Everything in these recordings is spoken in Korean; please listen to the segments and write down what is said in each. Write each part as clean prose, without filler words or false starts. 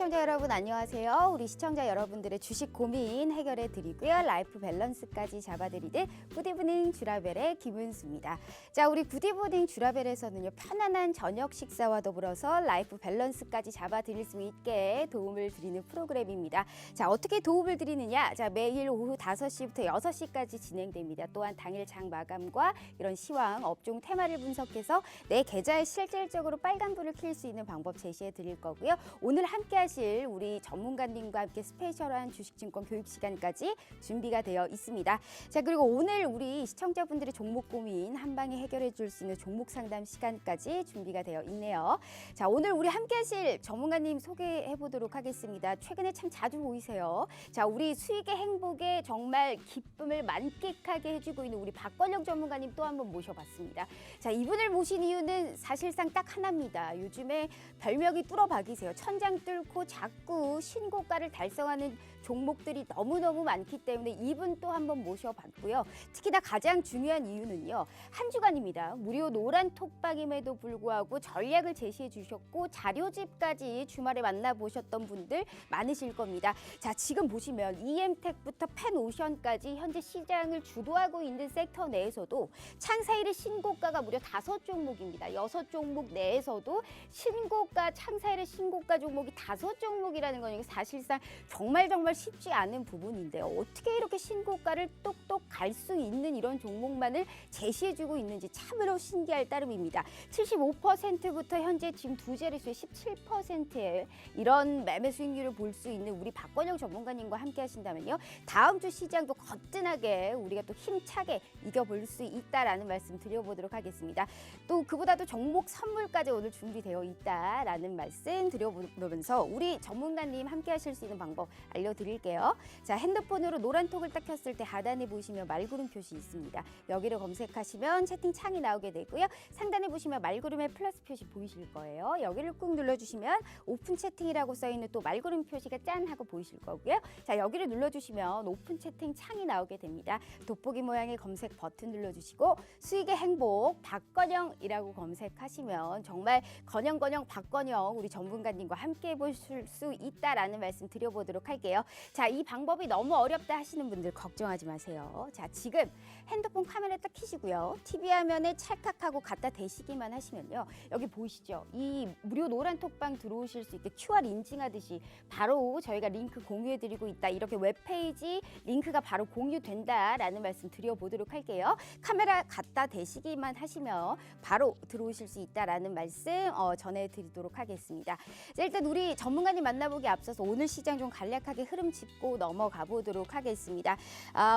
시청자 여러분 안녕하세요. 우리 시청자 여러분들의 주식 고민 해결해 드리고요. 라이프 밸런스까지 잡아드리는 굿이브닝 주라벨의 김은수입니다. 자, 우리 굿이브닝 주라벨에서는요. 편안한 저녁 식사와 더불어서 라이프 밸런스까지 잡아드릴 수 있게 도움을 드리는 프로그램입니다. 자, 어떻게 도움을 드리느냐? 자, 매일 오후 5시부터 6시까지 진행됩니다. 또한 당일 장 마감과 이런 시황, 업종 테마를 분석해서 내 계좌에 실질적으로 빨간불을 켤 수 있는 방법 제시해 드릴 거고요. 오늘 함께 하실 우리 전문가님과 함께 스페셜한 주식증권 교육 시간까지 준비가 되어 있습니다. 자, 그리고 오늘 우리 시청자분들의 종목 고민 한 방에 해결해 줄 수 있는 종목 상담 시간까지 준비가 되어 있네요. 자, 오늘 우리 함께 하실 전문가님 소개해 보도록 하겠습니다. 최근에 참 자주 보이세요. 자, 우리 수익의 행복에 정말 기쁨을 만끽하게 해주고 있는 우리 박건영 전문가님 또 한 번 모셔봤습니다. 자, 이분을 모신 이유는 사실상 딱 하나입니다. 요즘에 별명이 뚫어박이세요. 천장 뚫고 자꾸 신고가를 달성하는 종목들이 너무너무 많기 때문에 이분 또 한 번 모셔봤고요. 특히나 가장 중요한 이유는요. 한 주간입니다. 무료 노란 톡방임에도 불구하고 전략을 제시해 주셨고 자료집까지 주말에 만나보셨던 분들 많으실 겁니다. 자, 지금 보시면 EM텍부터 펜오션까지 현재 시장을 주도하고 있는 섹터 내에서도 창사일의 신고가가 무려 5종목입니다. 6종목 내에서도 신고가, 창사일의 신고가 종목이 5종목이라는 건 사실상 정말 쉽지 않은 부분인데요. 어떻게 이렇게 신고가를 똑똑 갈 수 있는 이런 종목만을 제시해주고 있는지 참으로 신기할 따름입니다. 75%부터 현재 지금 두 자릿수의 17%의 이런 매매 수익률을 볼 수 있는 우리 박건영 전문가님과 함께 하신다면요. 다음 주 시장도 거뜬하게 우리가 또 힘차게 이겨볼 수 있다라는 말씀 드려보도록 하겠습니다. 또 그보다도 종목 선물까지 오늘 준비되어 있다라는 말씀 드려보면서 우리 전문가님 함께 하실 수 있는 방법 알려드릴게요. 자, 핸드폰으로 노란톡을 딱 켰을 때 하단에 보시면 말구름 표시 있습니다. 여기를 검색하시면 채팅창이 나오게 되고요. 상단에 보시면 말구름의 플러스 표시 보이실 거예요. 여기를 꾹 눌러주시면 오픈 채팅이라고 써있는 또 말구름 표시가 짠 하고 보이실 거고요. 자, 여기를 눌러주시면 오픈 채팅 창이 나오게 됩니다. 돋보기 모양의 검색 버튼 눌러주시고 수익의 행복 박건영이라고 검색하시면 정말 건영 박건영 우리 전문가님과 함께 해보실 수 있다라는 말씀 드려보도록 할게요. 자, 이 방법이 너무 어렵다 하시는 분들 걱정하지 마세요. 자, 지금 핸드폰 카메라 딱 켜시고요. TV 화면에 찰칵하고 갖다 대시기만 하시면요. 여기 보이시죠? 이 무료 노란 톡방 들어오실 수 있게 QR 인증하듯이 바로 저희가 링크 공유해드리고 있다. 이렇게 웹페이지 링크가 바로 공유된다라는 말씀 드려보도록 할게요. 카메라 갖다 대시기만 하시면 바로 들어오실 수 있다라는 말씀 전해드리도록 하겠습니다. 자, 일단 우리 전문가님 만나보기 앞서서 오늘 시장 좀 간략하게 흐름 짚고 넘어가 보도록 하겠습니다.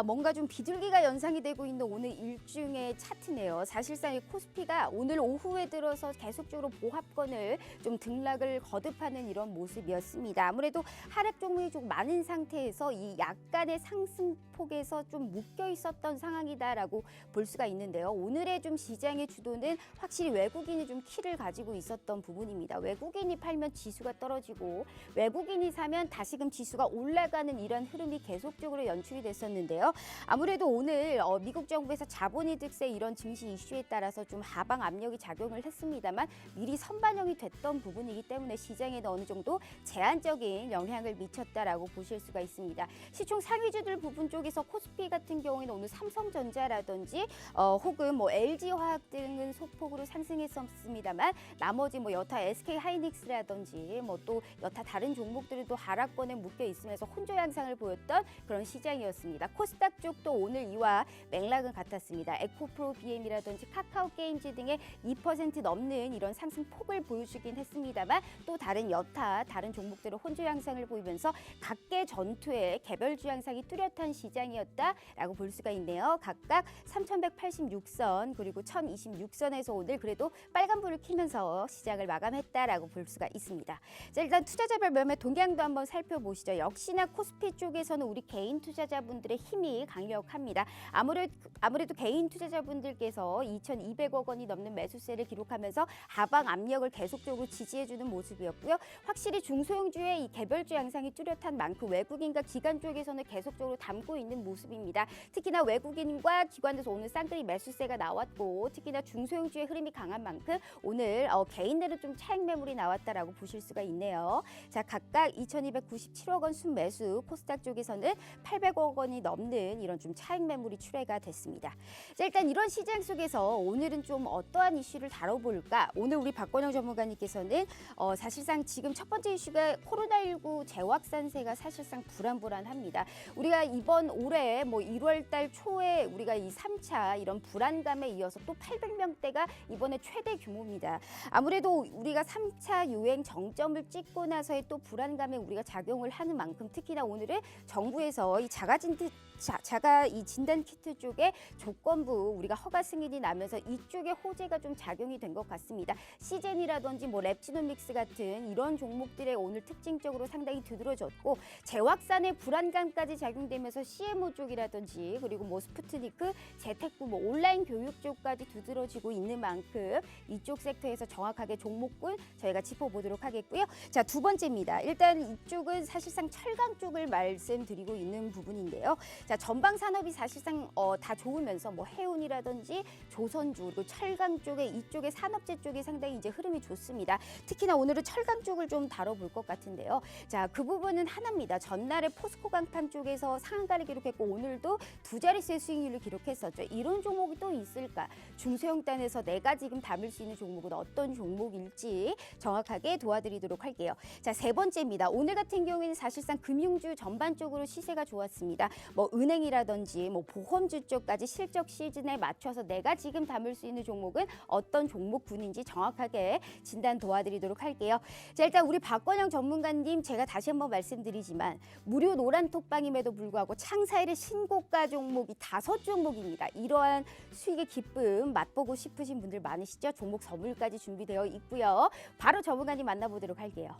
뭔가 좀 비둘기가 연상이 되고 있는 오늘 일중의 차트네요. 사실상 이 코스피가 오늘 오후에 들어서 계속적으로 보합권을 좀 등락을 거듭하는 이런 모습이었습니다. 아무래도 하락 종목이 좀 많은 상태에서 이 약간의 상승폭에서 좀 묶여 있었던 상황이다라고 볼 수가 있는데요. 오늘의 좀 시장의 주도는 확실히 외국인이 좀 키를 가지고 있었던 부분입니다. 외국인이 팔면 지수가 떨어지고 외국인이 사면 다시금 지수가 올라가는 이런 흐름이 계속적으로 연출이 됐었는데요. 아무래도 오늘 미국 정부에서 자본이득세 이런 증시 이슈에 따라서 좀 하방 압력이 작용을 했습니다만 미리 선반영이 됐던 부분이기 때문에 시장에는 어느 정도 제한적인 영향을 미쳤다라고 보실 수가 있습니다. 시총 상위주들 부분 쪽에서 코스피 같은 경우에는 오늘 삼성전자라든지 혹은 뭐 LG화학 등은 소폭으로 상승했었습니다만 나머지 뭐 여타 SK하이닉스라든지 뭐 또 여타 다른 종목들도 하락권에 묶여 있으면서 혼조 양상을 보였던 그런 시장이었습니다. 코스닥 쪽도 오늘 이와 맥락은 같았습니다. 에코프로 BM이라든지 카카오게임즈 등의 2% 넘는 이런 상승폭을 보여주긴 했습니다만 또 다른 여타 다른 종목들은 혼조 양상을 보이면서 각계 전투의 개별주 양상이 뚜렷한 시장이었다라고 볼 수가 있네요. 각각 3,186선 그리고 1,026선에서 오늘 그래도 빨간불을 켜면서 시장을 마감했다라고 볼 수가 있습니다. 자, 일단 투자자별 매매 동향도 한번 살펴보시죠. 역시나 코스피 쪽에서는 우리 개인 투자자분들의 힘이 강력합니다. 아무래도 개인 투자자분들께서 2,200억 원이 넘는 매수세를 기록하면서 하방 압력을 계속적으로 지지해주는 모습이었고요. 확실히 중소형주의 이 개별주 양상이 뚜렷한 만큼 외국인과 기관 쪽에서는 계속적으로 담고 있는 모습입니다. 특히나 외국인과 기관에서 오늘 쌍끌이 매수세가 나왔고 특히나 중소형주의 흐름이 강한 만큼 오늘 개인들은 좀 차익 매물이 나왔다라고 보실 수가 있네요. 있고요. 자, 각각 2,297억 원 순매수, 코스닥 쪽에서는 800억 원이 넘는 이런 좀 차익 매물이 출회가 됐습니다. 자, 일단 이런 시장 속에서 오늘은 좀 어떠한 이슈를 다뤄볼까? 오늘 우리 박건영 전문가님께서는 사실상 지금 첫 번째 이슈가 코로나19 재확산세가 사실상 불안합니다. 우리가 이번 올해 뭐 1월 달 초에 우리가 이 3차 이런 불안감에 이어서 또 800명대가 이번에 최대 규모입니다. 아무래도 우리가 3차 유행 정점을 찍고 나서의 또 불안감에 우리가 작용을 하는 만큼 특히나 오늘은 정부에서 이 자가 이 진단 키트 쪽에 조건부 우리가 허가 승인이 나면서 이쪽에 호재가 좀 작용이 된 것 같습니다. 시젠이라든지 뭐 랩지노믹스 같은 이런 종목들의 오늘 특징적으로 상당히 두드러졌고 재확산의 불안감까지 작용되면서 CMO 쪽이라든지 그리고 뭐 스푸트니크, 재택부, 뭐 온라인 교육 쪽까지 두드러지고 있는 만큼 이쪽 섹터에서 정확하게 종목군 저희가 짚어보도록 하겠고요. 자, 두 번째입니다. 일단 이쪽은 사실상 철강 쪽을 말씀드리고 있는 부분인데요. 자, 전방 산업이 사실상 다 좋으면서 뭐 해운이라든지 조선주 그리고 철강 쪽에 이쪽의 산업재 쪽이 상당히 이제 흐름이 좋습니다. 특히나 오늘은 철강 쪽을 좀 다뤄볼 것 같은데요. 자, 그 부분은 하나입니다. 전날에 포스코 강탄 쪽에서 상한가를 기록했고 오늘도 두 자릿수의 수익률을 기록했었죠. 이런 종목이 또 있을까? 중소형단에서 내가 지금 담을 수 있는 종목은 어떤 종목일지 정확하게 도와드리도록 할게요. 자, 세 번째입니다. 오늘 같은 경우에는 사실상 금융주 전반적으로 시세가 좋았습니다. 뭐 은행이라든지 뭐 보험주 쪽까지 실적 시즌에 맞춰서 내가 지금 담을 수 있는 종목은 어떤 종목군인지 정확하게 진단 도와드리도록 할게요. 자, 일단 우리 박건영 전문가님 제가 다시 한번 말씀드리지만 무료 노란 톡방임에도 불구하고 창사일의 신고가 종목이 5종목입니다. 이러한 수익의 기쁨 맛보고 싶으신 분들 많으시죠? 종목 선물까지 준비되어 있고요. 바로 전문가님 만나보도록 할게요.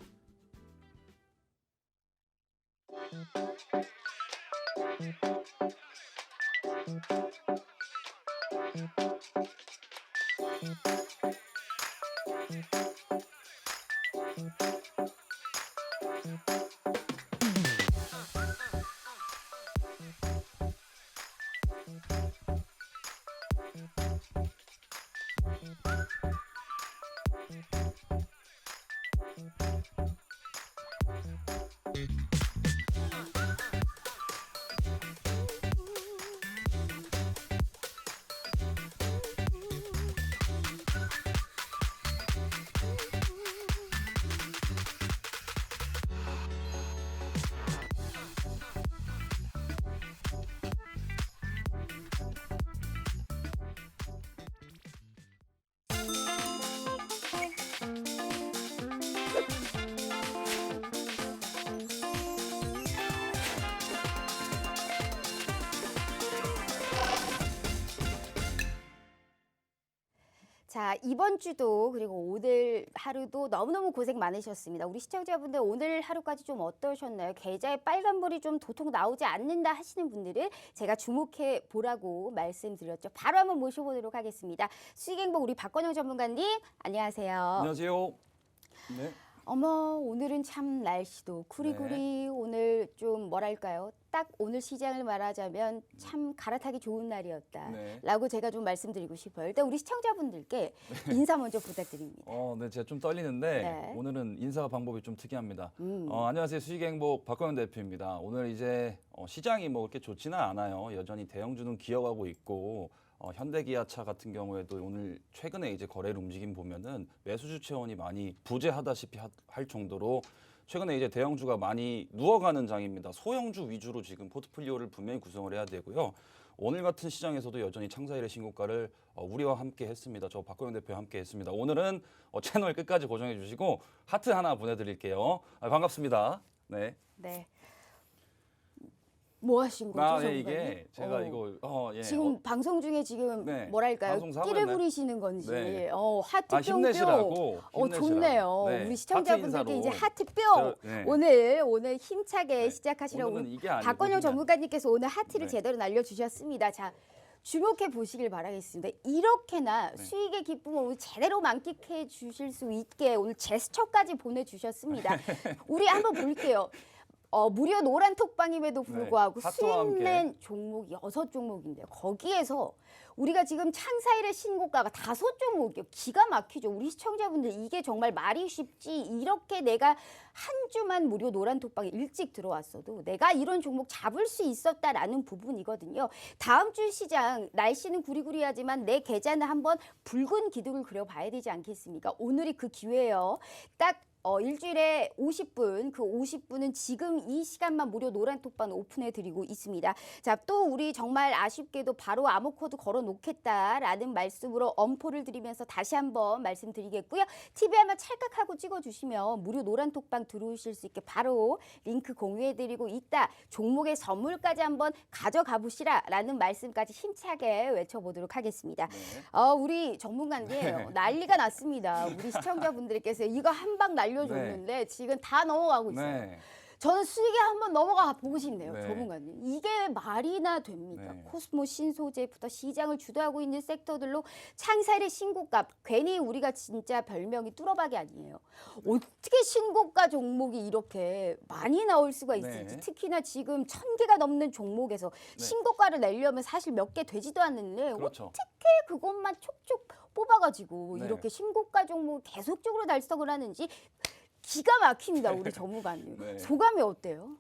자, 이번 주도 그리고 오늘 하루도 너무너무 고생 많으셨습니다. 우리 시청자분들 오늘 하루까지 좀 어떠셨나요? 계좌에 빨간불이 좀 도통 나오지 않는다 하시는 분들은 제가 주목해 보라고 말씀드렸죠. 바로 한번 모셔보도록 하겠습니다. 수익행복 우리 박건영 전문가님, 안녕하세요. 안녕하세요. 네. 어머, 오늘은 참 날씨도 구리구리 오늘 좀 뭐랄까요? 딱 오늘 시장을 말하자면 참 갈아타기 좋은 날이었다. 라고 제가 좀 말씀드리고 싶어요. 일단 우리 시청자분들께 인사 먼저 부탁드립니다. 네, 제가 좀 떨리는데 오늘은 인사 방법이 좀 특이합니다. 안녕하세요. 수익행복 박건영 대표입니다. 오늘 이제 시장이 뭐 그렇게 좋지는 않아요. 여전히 대형주는 기어가고 있고 현대기아차 같은 경우에도 오늘 최근에 이제 거래를 움직임 보면은 매수주 체원이 많이 부재하다시피 할 정도로 최근에 이제 대형주가 많이 누워가는 장입니다. 소형주 위주로 지금 포트폴리오를 분명히 구성을 해야 되고요. 오늘 같은 시장에서도 여전히 창사일의 신고가를 우리와 함께 했습니다. 저 박건영 대표와 함께 했습니다. 오늘은 채널 끝까지 고정해 주시고 하트 하나 보내드릴게요. 반갑습니다. 네. 네. 뭐 하신 거죠? 네, 이게 제가 이거 지금 방송 중에 지금 뭐랄까요? 끼를 부리시는 건지 하트뿅뿅 힘내시라고 좋네요. 우리 시청자분들께 이제 하트뿅 오늘 힘차게 시작하시라고 박건영 전문가님께서 오늘 하트를 제대로 날려주셨습니다. 자, 주목해 보시길 바라겠습니다. 이렇게나 수익의 기쁨을 오늘 제대로 만끽해 주실 수 있게 오늘 제스처까지 보내주셨습니다. 우리 한번 볼게요. 무료 노란 톡방임에도 불구하고 하트와 수익 함께. 낸 종목이 6종목인데요. 거기에서 우리가 지금 창사일의 신고가가 5종목이요. 기가 막히죠. 우리 시청자분들 이게 정말 말이 쉽지. 이렇게 내가 한 주만 무료 노란 톡방에 일찍 들어왔어도 내가 이런 종목 잡을 수 있었다라는 부분이거든요. 다음 주 시장 날씨는 구리구리하지만 내 계좌는 한번 붉은 기둥을 그려봐야 되지 않겠습니까? 오늘이 그 기회예요. 딱 일주일에 50분, 그 50분은 지금 이 시간만 무료 노란 톡방 오픈해 드리고 있습니다. 자, 또 우리 정말 아쉽게도 바로 암호코드 걸어 놓겠다라는 말씀으로 엄포를 드리면서 다시 한번 말씀드리겠고요. TV 한번 찰칵하고 찍어주시면 무료 노란 톡방 들어오실 수 있게 바로 링크 공유해 드리고 있다. 종목의 선물까지 한번 가져가 보시라라는 말씀까지 힘차게 외쳐보도록 하겠습니다. 네. 우리 전문가님 네. 난리가 났습니다. 우리 시청자분들께서 이거 한 방 날려줬는데 지금 다 넘어가고 있어요. 네. 저는 수익에 한번 넘어가 보고 싶네요. 네. 전문가님. 이게 말이나 됩니까? 네. 코스모 신소재부터 시장을 주도하고 있는 섹터들로 창사일의 신고가 괜히 우리가 진짜 별명이 뚜러박이 아니에요. 어떻게 신고가 종목이 이렇게 많이 나올 수가 있을지 네. 특히나 지금 1000개가 넘는 종목에서 네. 신고가를 내려면 사실 몇 개 되지도 않는데 그렇죠. 어떻게 그것만 촉촉 뽑아가지고 네. 이렇게 신고가 종목 계속적으로 달성을 하는지 기가 막힙니다. 우리 전문가님. 네. 소감이 어때요?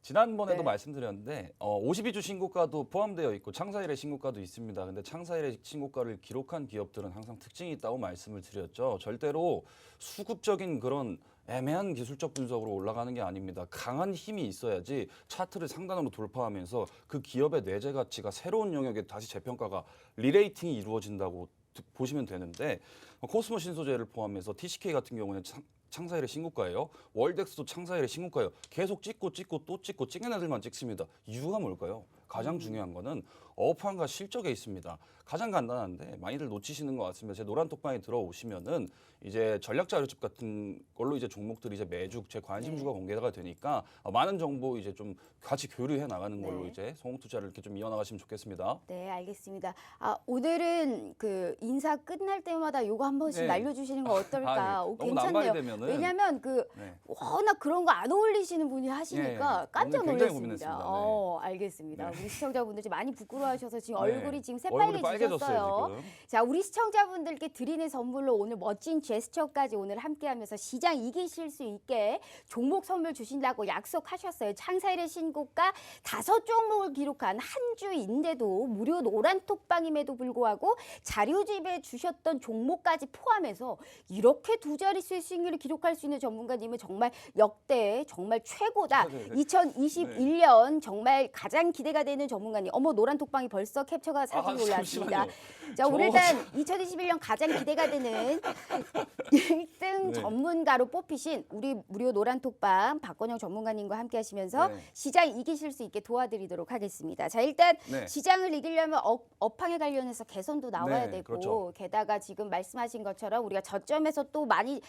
지난번에도 네. 말씀드렸는데 52주 신고가도 포함되어 있고 창사일의 신고가도 있습니다. 근데 창사일의 신고가를 기록한 기업들은 항상 특징이 있다고 말씀을 드렸죠. 절대로 수급적인 그런 애매한 기술적 분석으로 올라가는 게 아닙니다. 강한 힘이 있어야지 차트를 상단으로 돌파하면서 그 기업의 내재 가치가 새로운 영역에 다시 재평가가 리레이팅이 이루어진다고 보시면 되는데 코스모 신소재를 포함해서 TCK 같은 경우는 창사일의 신고가예요. 월덱스도 창사일의 신고가예요. 계속 찍고 또 찍고 찍는 애들만 찍습니다. 이유가 뭘까요? 가장 중요한 거는 업황과 실적에 있습니다. 가장 간단한데 많이들 놓치시는 것 같습니다. 제 노란 톡방에 들어오시면은 이제 전략 자료집 같은 걸로 이제 종목들이 이제 매주 제 관심주가 공개가 되니까 많은 정보 이제 좀 같이 교류해 나가는 걸로 네. 이제 성공 투자를 이렇게 좀 이어나가시면 좋겠습니다. 네, 알겠습니다. 오늘은 그 인사 끝날 때마다 요거 한 번씩 네. 날려주시는 거 어떨까? 너무 괜찮네요. 난관이 되면은 왜냐하면 네. 워낙 그런 거 안 어울리시는 분이 하시니까 예, 깜짝 오늘 굉장히 놀랐습니다. 고민했습니다. 알겠습니다. 우리 시청자분들 지금 많이 부끄러워하셔서 지금 네. 얼굴이 지금 얼굴이 새빨개지셨어요. 빨개졌어요, 지금. 자, 우리 시청자분들께 드리는 선물로 오늘 멋진 제스처까지 오늘 함께하면서 시장 이기실 수 있게 종목 선물 주신다고 약속하셨어요. 창사일의 신고가 5종목을 기록한 한 주인데도 무료 노란 톡방임에도 불구하고 자료집에 주셨던 종목까지 포함해서 이렇게 두 자릿수의 수익률을 기록할 수 있는 전문가님은 정말 역대 정말 최고다. 네. 2021년 정말 가장 기대가 되는 전문가님. 어머, 노란 톡방이 벌써 캡처가 사진이 올라왔습니다. 잠시만요. 자, 우리 일단 2021년 가장 기대가 되는 1등 네. 전문가로 뽑히신 우리 무료 노란 톡방 박건영 전문가님과 함께 하시면서 네. 시장 이기실 수 있게 도와드리도록 하겠습니다. 자, 일단 네. 시장을 이기려면 업황에 관련해서 개선도 나와야 네, 되고 그렇죠. 게다가 지금 말씀하신 것처럼 우리가 저점에서 또 많이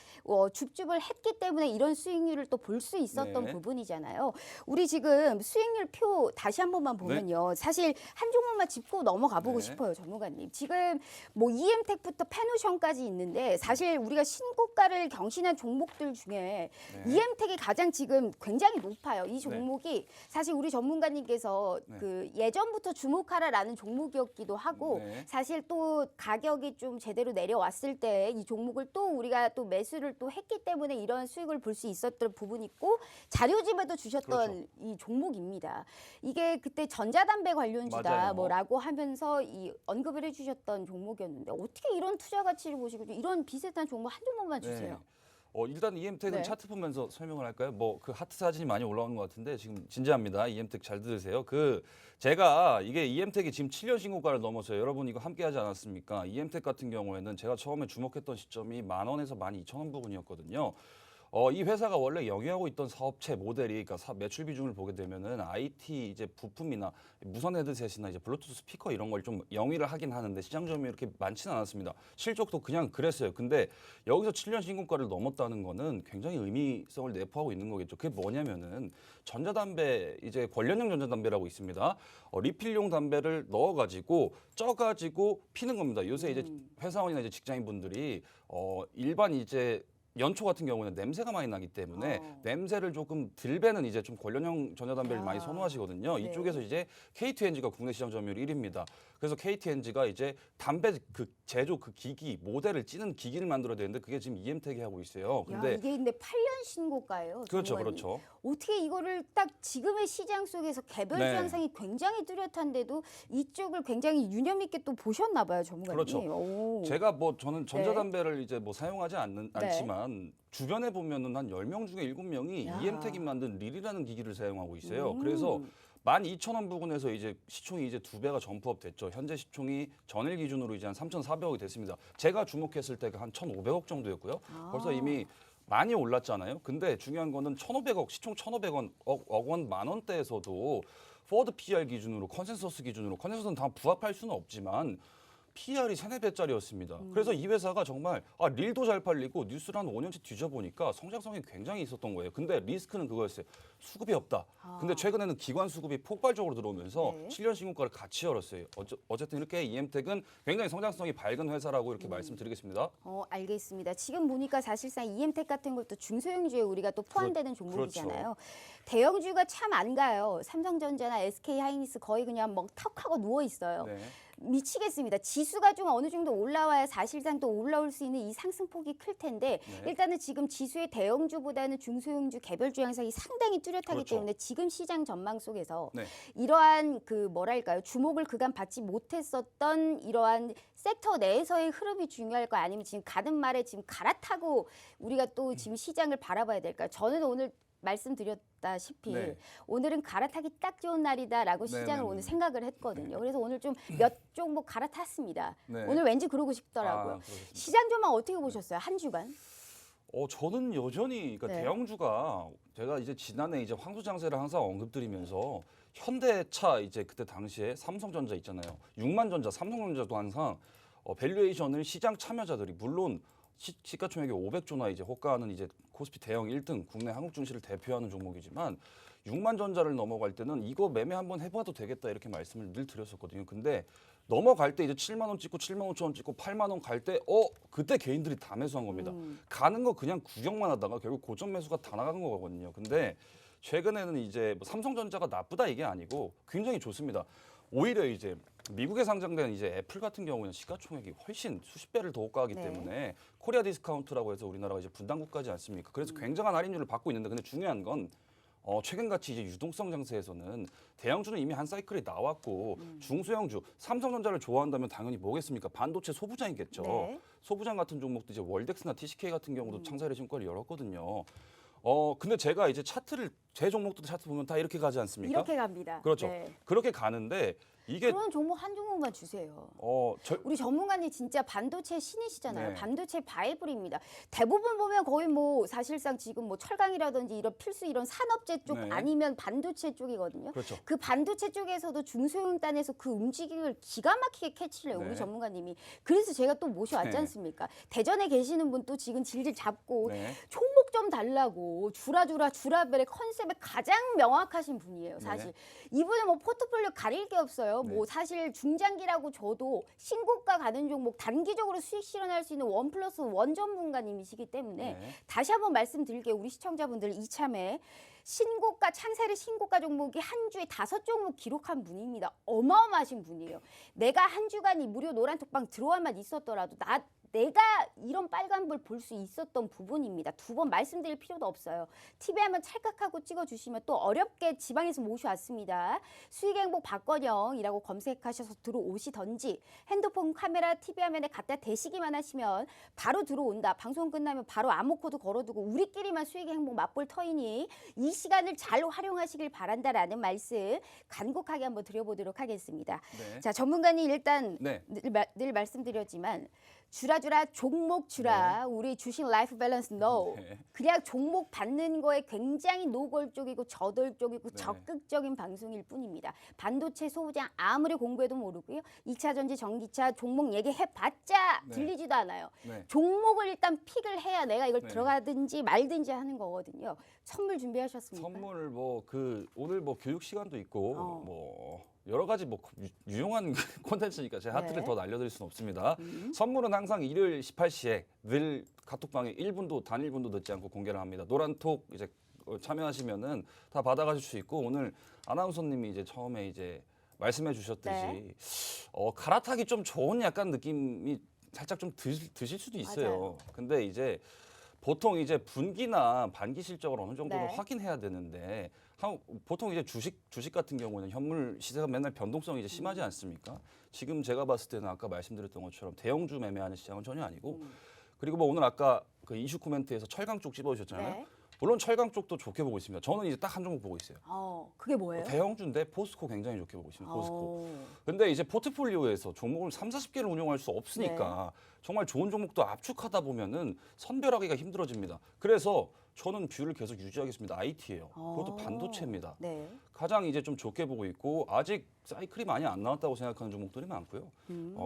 줍줍을 했기 때문에 이런 수익률을 또 볼 수 있었던 네. 부분이잖아요. 우리 지금 수익률 표 다시 한 번만 보면요. 사실 한 종목만 짚고 넘어가 보고 네. 싶어요, 전문가님. 지금 뭐 EM텍부터 페노션까지 있는데 사실 우리가 신고가를 경신한 종목들 중에 네. EM텍이 가장 지금 굉장히 높아요. 이 종목이 사실 우리 전문가님께서 네. 그 예전부터 주목하라라는 종목이었기도 하고 네. 사실 또 가격이 좀 제대로 내려왔을 때 이 종목을 또 우리가 또 매수를 또 했기 때문에 이런 수익을 볼 수 있었던 부분이 있고 자료집에도 주셨던 그렇죠. 이 종목입니다. 이게 그때 전자담배 관련주다 맞아요. 뭐라고 하면서 이 언급을 해주셨던 종목이었는데 어떻게 이런 투자 가치를 보시고 이런 비슷한 종목 한 종목만 주세요. 일단 EM텍은 네. 차트 보면서 설명을 할까요? 뭐 그 하트 사진이 많이 올라오는 것 같은데 지금 진지합니다. EM텍 잘 들으세요. 제가 이게 EM텍이 지금 7년 신고가를 넘어서요. 여러분 이거 함께 하지 않았습니까? EM텍 같은 경우에는 제가 처음에 주목했던 시점이 10,000원에서 12,000원 부근이었거든요. 이 회사가 원래 영위하고 있던 사업체 모델이 그러니까 매출 비중을 보게 되면은 IT 이제 부품이나 무선 헤드셋이나 이제 블루투스 스피커 이런 걸 좀 영위를 하긴 하는데 시장 점유율이 이렇게 많지는 않았습니다. 실적도 그냥 그랬어요. 근데 여기서 7년 신고가를 넘었다는 거는 굉장히 의미성을 내포하고 있는 거겠죠. 그게 뭐냐면은 전자담배 이제 관련형 전자담배라고 있습니다. 리필용 담배를 넣어가지고 쪄가지고 피는 겁니다. 요새 이제 회사원이나 이제 직장인분들이 일반 이제 연초 같은 경우는 냄새가 많이 나기 때문에 냄새를 조금 덜 배는 이제 좀 관련형 전자담배를 많이 선호하시거든요. 네. 이쪽에서 이제 KT&G가 국내 시장 점유율 1위입니다. 그래서 KT&G가 이제 담배 그 제조 그 기기 모델을 찌는 기기를 만들어야 되는데 그게 지금 EM택이 하고 있어요. 근데 이게 8년 신고가예요. 그렇죠, 전문가님. 그렇죠. 어떻게 이거를 딱 지금의 시장 속에서 개별 네. 주장상이 굉장히 뚜렷한데도 이쪽을 굉장히 유념 있게 또 보셨나 봐요, 전문가님. 그렇죠. 오. 제가 뭐 저는 전자담배를 이제 뭐 사용하지 네. 않지만 주변에 보면은 한 10명 중에 7명이 야. EM택이 만든 릴이라는 기기를 사용하고 있어요. 그래서 12,000원 부근에서 이제 시총이 이제 2배가 점프업 됐죠. 현재 시총이 전일 기준으로 이제 한 3,400억이 됐습니다. 제가 주목했을 때가 한 1,500억 정도였고요. 벌써 이미 많이 올랐잖아요. 근데 중요한 거는 1,500억, 시총 1,500원, 억 원, 만 원대에서도 포워드 PR 기준으로 컨센서스는 다 부합할 수는 없지만 PR이 3~4배짜리였습니다. 그래서 이 회사가 정말 릴도 잘 팔리고 뉴스를 한 5년치 뒤져보니까 성장성이 굉장히 있었던 거예요. 근데 리스크는 그거였어요. 수급이 없다. 근데 최근에는 기관 수급이 폭발적으로 들어오면서 네. 7년 신고가를 같이 열었어요. 어쨌든 이렇게 EM택은 굉장히 성장성이 밝은 회사라고 이렇게 말씀드리겠습니다. 알겠습니다. 지금 보니까 사실상 EM택 같은 것도 중소형주에 우리가 또 포함되는 종목이잖아요. 대형주가 참 안 가요. 삼성전자나 SK하이닉스 거의 그냥 뭐 턱하고 누워 있어요. 네. 미치겠습니다. 지수가 좀 어느 정도 올라와야 사실상 또 올라올 수 있는 이 상승폭이 클 텐데 일단은 지금 지수의 대형주보다는 중소형주 개별주 양상이 상당히 뚜렷하기 그렇죠. 때문에 지금 시장 전망 속에서 네. 이러한 그 뭐랄까요 주목을 그간 받지 못했었던 이러한 섹터 내에서의 흐름이 중요할까요? 아니면 지금 가는 말에 지금 갈아타고 우리가 또 지금 시장을 바라봐야 될까요? 저는 오늘 말씀드렸다시피 네. 오늘은 갈아타기 딱 좋은 날이다라고 네, 시장을 네, 오늘 네. 생각을 했거든요. 그래서 오늘 좀 몇 종목 갈아탔습니다. 네. 오늘 왠지 그러고 싶더라고요. 그러셨습니다. 시장 전망 어떻게 보셨어요? 한 주간? 저는 여전히 그러니까 네. 대형주가 제가 이제 지난해 이제 황소장세를 항상 언급드리면서 현대차 이제 그때 당시에 삼성전자 있잖아요. 6만전자, 삼성전자도 항상 밸류에이션을 시장 참여자들이 물론 시가총액이 500조나 이제 호가하는 이제 코스피 대형 1등 국내 한국 증시를 대표하는 종목이지만 6만 전자를 넘어갈 때는 이거 매매 한번 해봐도 되겠다 이렇게 말씀을 늘 드렸었거든요. 근데 넘어갈 때 이제 7만 원 찍고 7만 5천 원 찍고 8만 원 갈 때 그때 개인들이 다 매수한 겁니다. 가는 거 그냥 구경만 하다가 결국 고점 매수가 다 나가는 거거든요. 근데 최근에는 이제 뭐 삼성전자가 나쁘다 이게 아니고 굉장히 좋습니다. 오히려 이제 미국에 상장된 이제 애플 같은 경우는 시가총액이 훨씬 수십 배를 더 호가하기 네. 때문에 코리아 디스카운트라고 해서 우리나라가 이제 분담국가지 않습니까? 그래서 굉장한 할인율을 받고 있는데 근데 중요한 건 최근같이 이제 유동성 장세에서는 대형주는 이미 한 사이클이 나왔고 중소형주 삼성전자를 좋아한다면 당연히 뭐겠습니까? 반도체 소부장이겠죠. 네. 소부장 같은 종목도 이제 월덱스나 TCK 같은 경우도 창사일의 신고를 열었거든요. 근데 제가 이제 차트를 제 종목도 차트 보면 다 이렇게 가지 않습니까? 이렇게 갑니다. 그렇죠. 네. 그렇게 가는데 이게 그런 종목 한 종목만 주세요. 우리 전문가님 진짜 반도체 신이시잖아요. 네. 반도체 바이블입니다. 대부분 보면 거의 뭐 사실상 지금 뭐 철강이라든지 이런 필수 이런 산업재 쪽 네. 아니면 반도체 쪽이거든요. 그렇죠. 그 반도체 쪽에서도 중소형단에서 그 움직임을 기가 막히게 캐치를 해요. 네. 우리 전문가님이. 그래서 제가 또 모셔왔지 네. 않습니까? 대전에 계시는 분 또 지금 질질 잡고 네. 종목 좀 달라고 주라벨의 컨셉에 가장 명확하신 분이에요. 사실 네. 이분은 뭐 포트폴리오 가릴 게 없어요. 네. 뭐 사실 중장기라고 줘도 신고가 가는 종목 단기적으로 수익 실현할 수 있는 1+1 전문가님이시기 때문에 네. 다시 한번 말씀드릴게요. 우리 시청자분들 이참에 신고가 창세의 신고가 종목이 한 주에 5종목 기록한 분입니다. 어마어마하신 분이에요. 내가 한 주간이 무료 노란톡방 들어와만 있었더라도 내가 이런 빨간불 볼 수 있었던 부분입니다. 두 번 말씀드릴 필요도 없어요. TV 한번 찰칵하고 찍어주시면 또 어렵게 지방에서 모셔왔습니다. 수익행복 박건영이라고 검색하셔서 들어오시던지 핸드폰 카메라 TV 화면에 갖다 대시기만 하시면 바로 들어온다. 방송 끝나면 바로 암호코드 걸어두고 우리끼리만 수익행복 맛볼 터이니 이 시간을 잘 활용하시길 바란다라는 말씀 간곡하게 한번 드려보도록 하겠습니다. 네. 자, 전문가님 일단 네. 늘 말씀드렸지만 주라 종목 주라 우리 주식 라이프 밸런스 노 네. 그냥 종목 받는 거에 굉장히 노골적이고 저돌적이고 네. 적극적인 방송일 뿐입니다. 반도체 소부장 아무리 공부해도 모르고요. 2차 전지 전기차 종목 얘기해봤자 네. 들리지도 않아요. 네. 종목을 일단 픽을 해야 내가 이걸 네. 들어가든지 말든지 하는 거거든요. 선물 준비하셨습니까? 선물 오늘 뭐 교육 시간도 있고 뭐 여러 가지 뭐 유용한 콘텐츠니까 제 하트를 네. 더 날려드릴 수는 없습니다. 선물은 항상 일요일 18시에 늘 카톡방에 1분도 단 1분도 늦지 않고 공개를 합니다. 노란톡 이제 참여하시면은 다 받아가실 수 있고 오늘 아나운서님이 이제 처음에 이제 말씀해 주셨듯이 네. 갈아타기 좀 좋은 약간 느낌이 살짝 좀 드실 수도 있어요. 맞아요. 근데 이제 보통 이제 분기나 반기 실적을 어느 정도는 네. 확인해야 되는데 보통 이제 주식 같은 경우는 현물 시세가 맨날 변동성이 이제 심하지 않습니까? 지금 제가 봤을 때는 아까 말씀드렸던 것처럼 대형주 매매하는 시장은 전혀 아니고 그리고 뭐 오늘 아까 그 이슈 코멘트에서 철강 쪽 집어주셨잖아요. 네. 물론 철강 쪽도 좋게 보고 있습니다. 저는 이제 딱 한 종목 보고 있어요. 그게 뭐예요? 대형주인데 포스코 굉장히 좋게 보고 있습니다. 포스코. 어. 근데 이제 포트폴리오에서 종목을 3, 40개를 운용할 수 없으니까 정말 좋은 종목도 압축하다 보면은 선별하기가 힘들어집니다. 그래서 저는 뷰를 계속 유지하겠습니다. IT예요. 그것도 반도체입니다. 네. 가장 이제 좀 좋게 보고 있고 아직 사이클이 많이 안 나왔다고 생각하는 종목들이 많고요.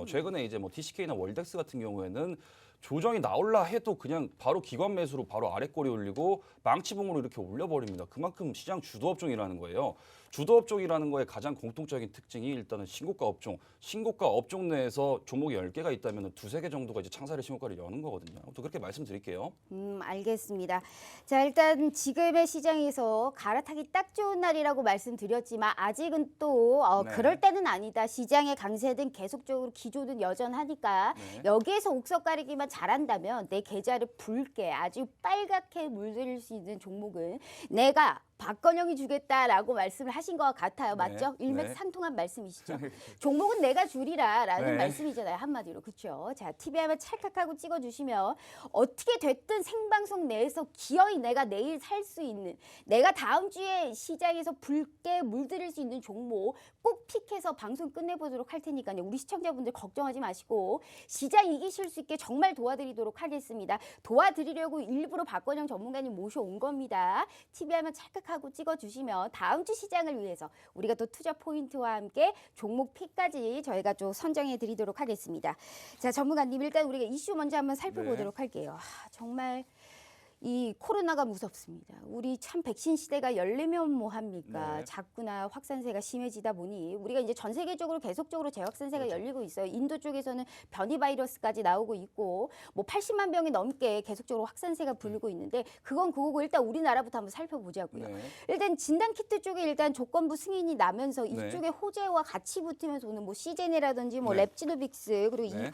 최근에 이제 뭐 TCK나 월덱스 같은 경우에는 조정이 나올라 해도 그냥 바로 기관 매수로 바로 아래꼬리 올리고 망치봉으로 이렇게 올려버립니다. 그만큼 시장 주도 업종이라는 거예요. 주도 업종이라는 거에 가장 공통적인 특징이 일단은 신고가 업종. 신고가 업종 내에서 종목이 10개가 있다면 두세 개 정도가 이제 창살의 신고가를 여는 거거든요. 또 그렇게 말씀드릴게요. 알겠습니다. 자, 일단 지금의 시장에서 갈아타기 딱 좋은 날이라고 말씀드렸지만 아직은 또 네. 그럴 때는 아니다. 시장의 강세든 계속적으로 기조든 여전하니까 네. 여기에서 옥석 가리기만 잘한다면 내 계좌를 붉게 아주 빨갛게 물들일 수 있는 종목은 내가 박건영이 주겠다라고 말씀을 하신 것 같아요. 맞죠? 네. 일맥상통한 말씀이시죠. 종목은 내가 주리라라는 네. 말씀이잖아요. 한마디로. 그렇죠? 자, TV화면 찰칵하고 찍어주시면 어떻게 됐든 생방송 내에서 기어이 내가 내일 살 수 있는 내가 다음 주에 시장에서 붉게 물들일 수 있는 종목 꼭 픽해서 방송 끝내보도록 할 테니까요. 우리 시청자분들 걱정하지 마시고 시장 이기실 수 있게 정말 도와드리도록 하겠습니다. 도와드리려고 일부러 박건영 전문가님 모셔온 겁니다. TV화면 찰칵하고 찍어주시면 다음 주 시장을 위해서 우리가 또 투자 포인트와 함께 종목 픽까지 저희가 좀 선정해 드리도록 하겠습니다. 자, 전문가님 일단 우리가 이슈 먼저 한번 살펴보도록 할게요. 정말 이 코로나가 무섭습니다. 우리 참 백신 시대가 열리면 뭐합니까? 네. 자꾸나 확산세가 심해지다 보니 우리가 이제 전 세계적으로 계속적으로 재확산세가 그렇죠. 열리고 있어요. 인도 쪽에서는 변이 바이러스까지 나오고 있고 뭐 80만 병이 넘게 계속적으로 확산세가 불고 있는데 그건 그거고 일단 우리나라부터 한번 살펴보자고요. 네. 일단 진단키트 쪽에 일단 조건부 승인이 나면서 네. 이쪽에 호재와 같이 붙으면서 오는 뭐 시제네라든지 뭐 네. 랩지노빅스 그리고 네.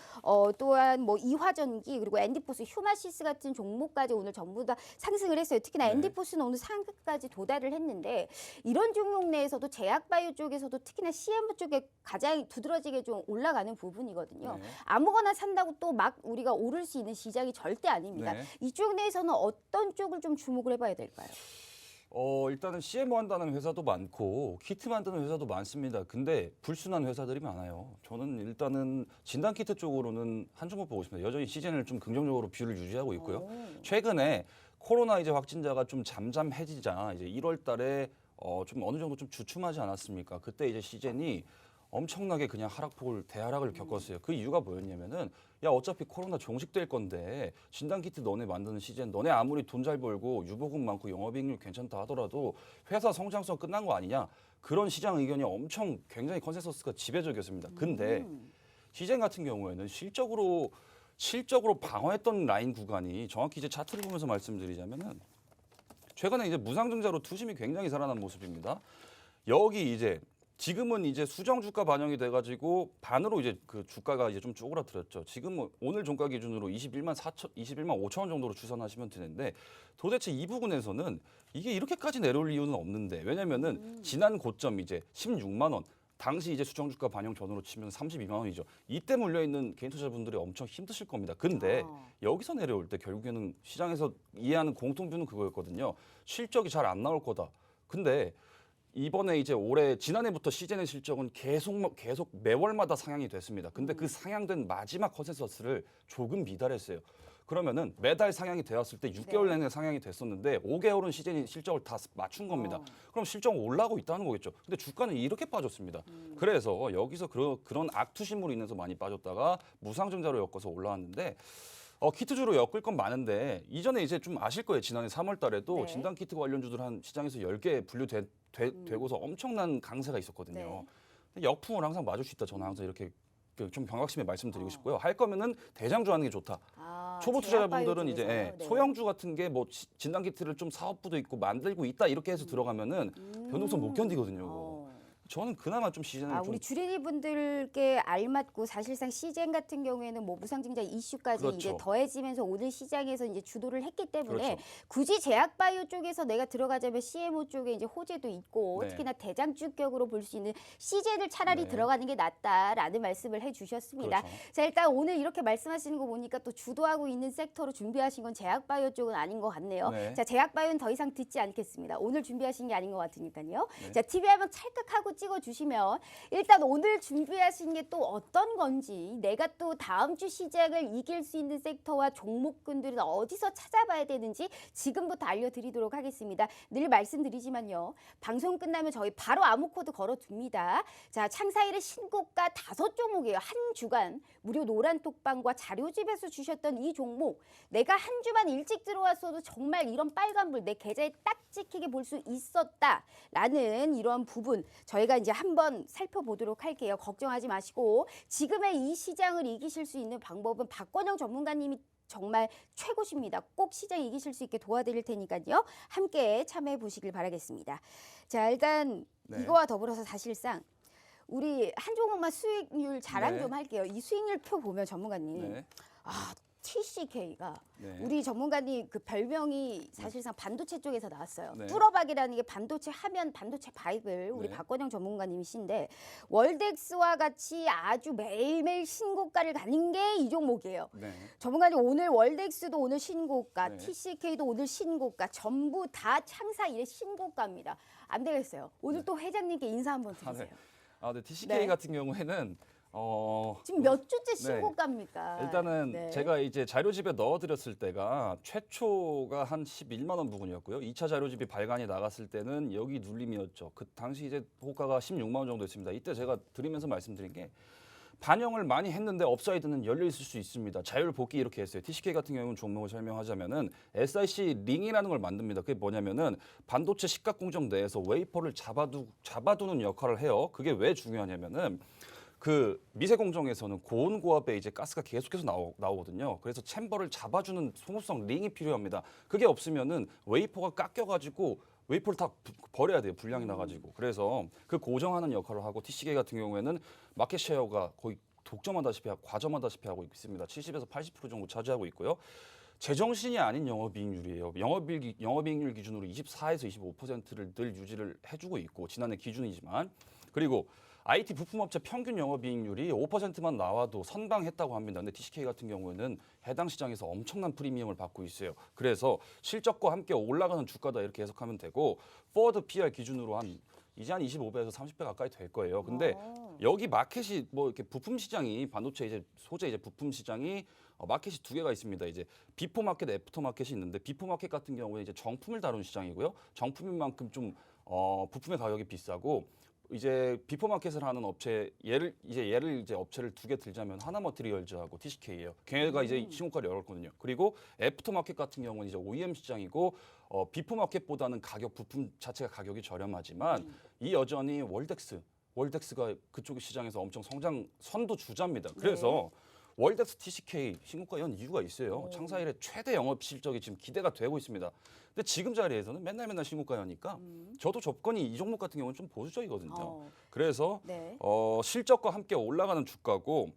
또한 뭐 이화전기 그리고 앤디포스, 휴마시스 같은 종목까지 오늘 전부 다 상승을 했어요. 특히나 네. 앤디포스는 오늘 상극까지 도달을 했는데 이런 종목 내에서도 제약바이오 쪽에서도 특히나 CM 쪽에 가장 두드러지게 좀 올라가는 부분이거든요. 네. 아무거나 산다고 또 막 우리가 오를 수 있는 시장이 절대 아닙니다. 네. 이쪽 내에서는 어떤 쪽을 좀 주목을 해봐야 될까요? 일단은 CMO 한다는 회사도 많고 키트 만드는 회사도 많습니다. 근데 불순한 회사들이 많아요. 저는 일단은 진단키트 쪽으로는 한 종목 보고 있습니다. 여전히 시즌을 좀 긍정적으로 뷰를 유지하고 있고요. 최근에 코로나 이제 확진자가 좀 잠잠해지자 이제 1월 달에 좀 어느 정도 좀 주춤하지 않았습니까? 그때 이제 시즌이 엄청나게 그냥 대하락을 겪었어요. 그 이유가 뭐였냐면은 야 어차피 코로나 종식될 건데 진단키트 너네 만드는 시즌 너네 아무리 돈 잘 벌고 유보금 많고 영업이익률 괜찮다 하더라도 회사 성장성 끝난 거 아니냐 그런 시장 의견이 엄청 굉장히 컨센서스가 지배적이었습니다. 근데 시즌 같은 경우에는 실적으로 방어했던 라인 구간이 정확히 이제 차트를 보면서 말씀드리자면은 최근에 이제 무상증자로 투심이 굉장히 살아난 모습입니다. 여기 이제 지금은 이제 수정 주가 반영이 돼가지고 반으로 이제 그 주가가 이제 좀 쪼그라들었죠. 지금 오늘 종가 기준으로 21만 5천 원 정도로 추산하시면 되는데 도대체 이 부분에서는 이게 이렇게까지 내려올 이유는 없는데 왜냐면은 지난 고점 이제 16만 원. 당시 이제 수정 주가 반영 전으로 치면 32만 원이죠. 이때 물려 있는 개인 투자자분들이 엄청 힘드실 겁니다. 근데 여기서 내려올 때 결국에는 시장에서 이해하는 공통뷰는 그거였거든요. 실적이 잘 안 나올 거다. 근데 이번에 이제 지난해부터 시즌의 실적은 계속 매월마다 상향이 됐습니다. 근데 그 상향된 마지막 컨센서스를 조금 미달했어요. 그러면은 매달 상향이 되었을 때 6개월 내내 상향이 됐었는데 5개월은 시즌이 실적을 다 맞춘 겁니다. 그럼 실적은 올라가고 있다는 거겠죠. 근데 주가는 이렇게 빠졌습니다. 그래서 여기서 그런 악투심으로 인해서 많이 빠졌다가 무상증자로 엮어서 올라왔는데 키트주로 엮을 건 많은데 이전에 이제 좀 아실 거예요. 지난해 3월 달에도 진단 키트 관련주들 한 시장에서 10개 분류되고서 엄청난 강세가 있었거든요. 역풍을 항상 맞을 수 있다. 저는 항상 이렇게 좀 경각심에 말씀드리고 싶고요. 할 거면은 대장주 하는 게 좋다. 초보 투자자분들은 이제 네. 소형주 같은 게 뭐 진단 키트를 좀 사업부도 있고 만들고 있다 이렇게 해서 들어가면은 변동성 못 견디거든요. 저는 그나마 좀 시즌을 좀 우리 주린이 분들께 알맞고 사실상 시젠 같은 경우에는 뭐 무상증자 이슈까지 그렇죠. 이제 더해지면서 오늘 시장에서 이제 주도를 했기 때문에 그렇죠. 굳이 제약바이오 쪽에서 내가 들어가자면 CMO 쪽에 이제 호재도 있고 네. 특히나 대장주격으로 볼 수 있는 시젠을 차라리 네. 들어가는 게 낫다라는 말씀을 해주셨습니다. 그렇죠. 자, 일단 오늘 이렇게 말씀하시는 거 보니까 또 주도하고 있는 섹터로 준비하신 건 제약바이오 쪽은 아닌 것 같네요. 네. 자, 제약바이오는 더 이상 듣지 않겠습니다. 오늘 준비하신 게 아닌 것 같으니까요. 네. 자, TV 한번 찰칵하고 찍어주시면 일단 오늘 준비하신 게 또 어떤 건지 내가 또 다음 주 시장을 이길 수 있는 섹터와 종목군들은 어디서 찾아봐야 되는지 지금부터 알려드리도록 하겠습니다. 늘 말씀드리지만요. 방송 끝나면 저희 바로 암호코드 걸어둡니다. 자, 창사일의 신고가 5종목이에요. 한 주간 무료 노란 톡방과 자료집에서 주셨던 이 종목 내가 한 주만 일찍 들어왔어도 정말 이런 빨간불 내 계좌에 딱 찍히게 볼 수 있었다라는 이런 부분 저희가 이제 한번 살펴보도록 할게요. 걱정하지 마시고 지금의 이 시장을 이기실 수 있는 방법은 박권영 전문가님이 정말 최고십니다. 꼭 시장 이기실 수 있게 도와드릴 테니까요. 함께 참여해 보시길 바라겠습니다. 자, 일단 네. 이거와 더불어서 사실상 우리 한 종목만 수익률 자랑 네. 좀 할게요. 이 수익률 표 보면 전문가님 네. TCK가 네. 우리 전문가님 그 별명이 사실상 반도체 쪽에서 나왔어요. 네. 뚫어박이라는 게 반도체 하면 반도체 바이블 우리 네. 박건영 전문가님이신데 월덱스와 같이 아주 매일매일 신고가를 가는 게 이 종목이에요. 네. 전문가님 오늘 월덱스도 오늘 신고가, 네. TCK도 오늘 신고가, 전부 다 창사 이래 신고가입니다. 안 되겠어요. 오늘 또 회장님께 인사 한번 드리세요. 네, TCK 네. 같은 경우에는 지금 몇 주째 신고가입니까? 일단은 네. 제가 이제 자료집에 넣어드렸을 때가 최초가 한 11만 원 부근이었고요. 2차 자료집이 발간이 나갔을 때는 여기 눌림이었죠. 그 당시 이제 호가가 16만 원 정도였습니다. 이때 제가 드리면서 말씀드린 게 반영을 많이 했는데 업사이드는 열려 있을 수 있습니다. 자율 복귀 이렇게 했어요. TCK 같은 경우는 종목을 설명하자면은 SIC 링이라는 걸 만듭니다. 그게 뭐냐면은 반도체 식각 공정 내에서 웨이퍼를 잡아두는 역할을 해요. 그게 왜 중요하냐면은 그 미세 공정에서는 고온 고압에 이제 가스가 계속해서 나오거든요. 그래서 챔버를 잡아주는 소모성 링이 필요합니다. 그게 없으면은 웨이퍼가 깎여가지고 웨이퍼를 다 버려야 돼요. 불량이 나가지고. 그래서 그 고정하는 역할을 하고 TCK 같은 경우에는 마켓 쉐어가 거의 독점하다시피 과점하다시피 하고 있습니다. 70에서 80% 정도 차지하고 있고요. 제정신이 아닌 영업이익률이에요. 영업이익률 기준으로 24에서 25%를 늘 유지를 해주고 있고 지난해 기준이지만 그리고 IT 부품업체 평균 영업이익률이 5%만 나와도 선방했다고 합니다. 근데 TCK 같은 경우에는 해당 시장에서 엄청난 프리미엄을 받고 있어요. 그래서 실적과 함께 올라가는 주가다 이렇게 해석하면 되고 포워드 PR 기준으로 이제 한 25배에서 30배 가까이 될 거예요. 근데 여기 마켓이 뭐 이렇게 부품 시장이 반도체 이제 소재 이제 부품 시장이 마켓이 두 개가 있습니다. 이제 비포 마켓, 애프터 마켓이 있는데 비포 마켓 같은 경우에 이제 정품을 다루는 시장이고요. 정품인 만큼 좀 부품의 가격이 비싸고 이제 비포 마켓을 하는 업체 얘를 이제 업체를 두 개 들자면 하나머티리얼즈하고 TCK예요. 걔가 이제 신고가를 열었거든요. 그리고 애프터 마켓 같은 경우는 이제 OEM 시장이고 비포 마켓보다는 부품 자체가 가격이 저렴하지만 이 여전히 월덱스가 그쪽 시장에서 엄청 성장 선두주자입니다. 그래서 월덱스 TCK 신고가 연 이유가 있어요. 창사 이래 최대 영업 실적이 지금 기대가 되고 있습니다. 근데 지금 자리에서는 맨날 신고가 연니까 저도 접근이 이 종목 같은 경우는 좀 보수적이거든요. 그래서 네. 실적과 함께 올라가는 주가고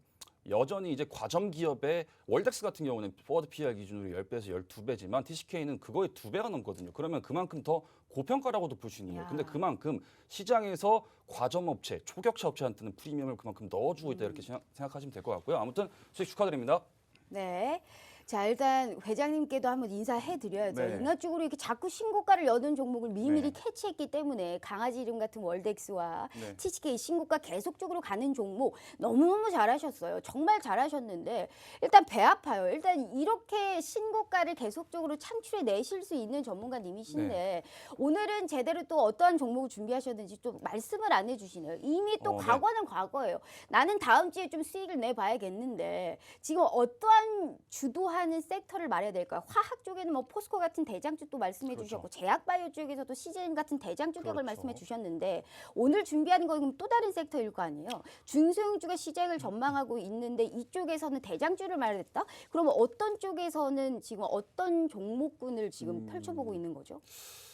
여전히 이제 과점 기업의 월덱스 같은 경우는 포워드 PR 기준으로 10배에서 12배지만 TCK는 그거의 2배가 넘거든요. 그러면 그만큼 더 고평가라고도 볼 수 있는 거예요. 근데 그만큼 시장에서 과점 업체, 초격차 업체한테는 프리미엄을 그만큼 넣어주고 있다 이렇게 생각하시면 될 것 같고요. 아무튼 수익 축하드립니다. 네. 자, 일단 회장님께도 한번 인사해드려야죠. 네. 인간적으로 이렇게 자꾸 신고가를 여는 종목을 미리미리 네. 캐치했기 때문에 강아지 이름 같은 월덱스와 네. TCK 신고가 계속적으로 가는 종목 너무너무 잘하셨어요. 정말 잘하셨는데 일단 배 아파요. 일단 이렇게 신고가를 계속적으로 창출해 내실 수 있는 전문가님이신데 네. 오늘은 제대로 또 어떠한 종목을 준비하셨는지 또 말씀을 안 해주시네요. 이미 또 네. 과거는 과거예요. 나는 다음 주에 좀 수익을 내봐야겠는데 지금 어떠한 주도하는 하는 섹터를 말해야 될까요? 화학 쪽에는 뭐 포스코 같은 대장주도 말씀해 그렇죠. 주셨고 제약바이오 쪽에서도 시젠 같은 대장주격을 그렇죠. 말씀해 주셨는데 오늘 준비하는 건 또 다른 섹터일 거 아니에요. 중소형주가 시장을 전망하고 있는데 이쪽에서는 대장주를 말했다? 그러면 어떤 쪽에서는 지금 어떤 종목군을 지금 펼쳐보고 있는 거죠?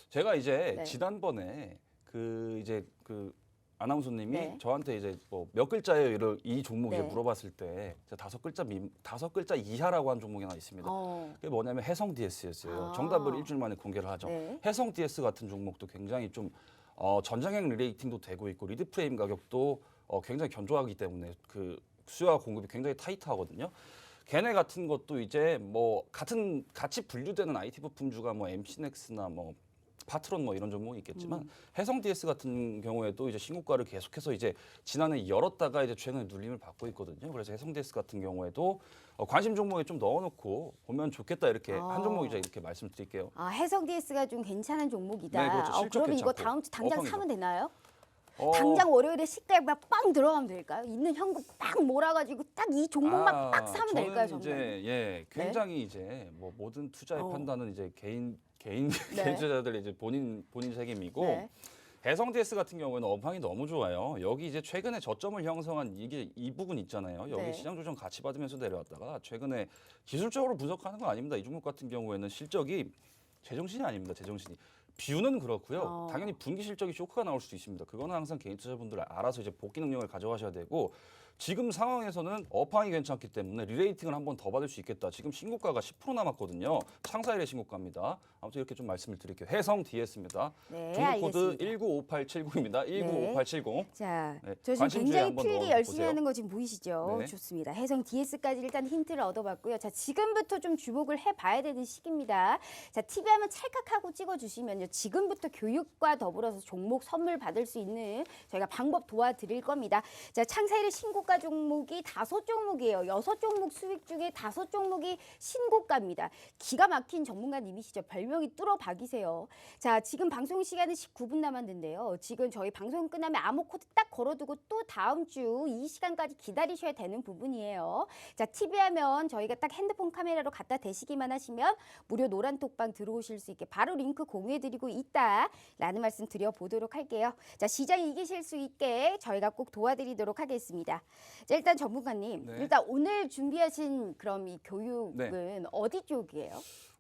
제가 이제 네. 지난번에 그 아나운서님이 네. 저한테 이제 뭐 몇 글자예요 이 종목 이제 네. 물어봤을 때 제가 다섯 글자 이하라고 한 종목이 하나 있습니다. 그게 뭐냐면 해성 DS였어요. 아. 정답을 일주일 만에 공개를 하죠. 네. 해성 DS 같은 종목도 굉장히 좀 전장형 리레이팅도 되고 있고 리드 프레임 가격도 굉장히 견조하기 때문에 그 수요와 공급이 굉장히 타이트하거든요. 걔네 같은 것도 이제 뭐 같이 분류되는 IT 부품주가 뭐 MC넥스나 뭐 파트론 뭐 이런 종목이 있겠지만 해성 DS 같은 경우에도 이제 신고가를 계속해서 이제 지난해 열었다가 이제 최근에 눌림을 받고 있거든요. 그래서 해성 DS 같은 경우에도 관심 종목에 좀 넣어놓고 보면 좋겠다 이렇게 한 종목이자 이렇게 말씀드릴게요. 아, 해성 DS가 좀 괜찮은 종목이다. 네, 그렇죠. 실적 그러면 이거 괜찮고. 다음 주 당장 어성이죠. 사면 되나요? 어, 당장 월요일에 시가에 빵 들어가면 될까요? 있는 현금 빵 몰아가지고 딱 이 종목만 빡 사면 될까요, 저는 정말? 이제 굉장히 이제 뭐 모든 투자의 판단은 이제 개인 네. 투자자들 이제 본인 책임이고 네. 해성 DS 같은 경우에는 업황이 너무 좋아요. 여기 이제 최근에 저점을 형성한 이 부분 있잖아요. 여기 네. 시장 조정 같이 받으면서 내려왔다가 최근에 기술적으로 분석하는 거 아닙니다. 이 종목 같은 경우에는 실적이 제정신이 아닙니다. 제정신이. 비유는 그렇고요. 당연히 분기 실적이 쇼크가 나올 수도 있습니다. 그거는 항상 개인 투자분들 알아서 이제 복귀 능력을 가져가셔야 되고 지금 상황에서는 업황이 괜찮기 때문에 리레이팅을 한 번 더 받을 수 있겠다. 지금 신고가가 10% 남았거든요. 창사일의 신고가입니다. 아무튼 이렇게 좀 말씀을 드릴게요. 해성 DS입니다. 네, 종목 코드 알겠습니다. 195870입니다. 195870. 자, 네, 저 지금 관심주에 굉장히 한번 필기 넣어보세요. 열심히 하는 거 지금 보이시죠? 네. 좋습니다. 해성 DS까지 일단 힌트를 얻어봤고요. 자, 지금부터 좀 주목을 해봐야 되는 시기입니다. 자, TV 화면 찰칵하고 찍어주시면요. 지금부터 교육과 더불어서 종목 선물 받을 수 있는 저희가 방법 도와드릴 겁니다. 자, 창사일의 신고가 종목이 5종목이에요. 6종목 수익 중에 5종목이 신고가입니다. 기가 막힌 전문가님이시죠. 별명이 뚫어박이세요. 자, 지금 방송 시간은 19분 남았는데요. 지금 저희 방송 끝나면 암호 코드 딱 걸어두고 또 다음 주 이 시간까지 기다리셔야 되는 부분이에요. 자, TV 하면 저희가 딱 핸드폰 카메라로 갖다 대시기만 하시면 무료 노란 톡방 들어오실 수 있게 바로 링크 공유해드리고 있다라는 말씀 드려보도록 할게요. 자, 시장 이기실 수 있게 저희가 꼭 도와드리도록 하겠습니다. 자, 일단 전문가님, 네. 일단 오늘 준비하신 그럼 이 교육은 어디 쪽이에요?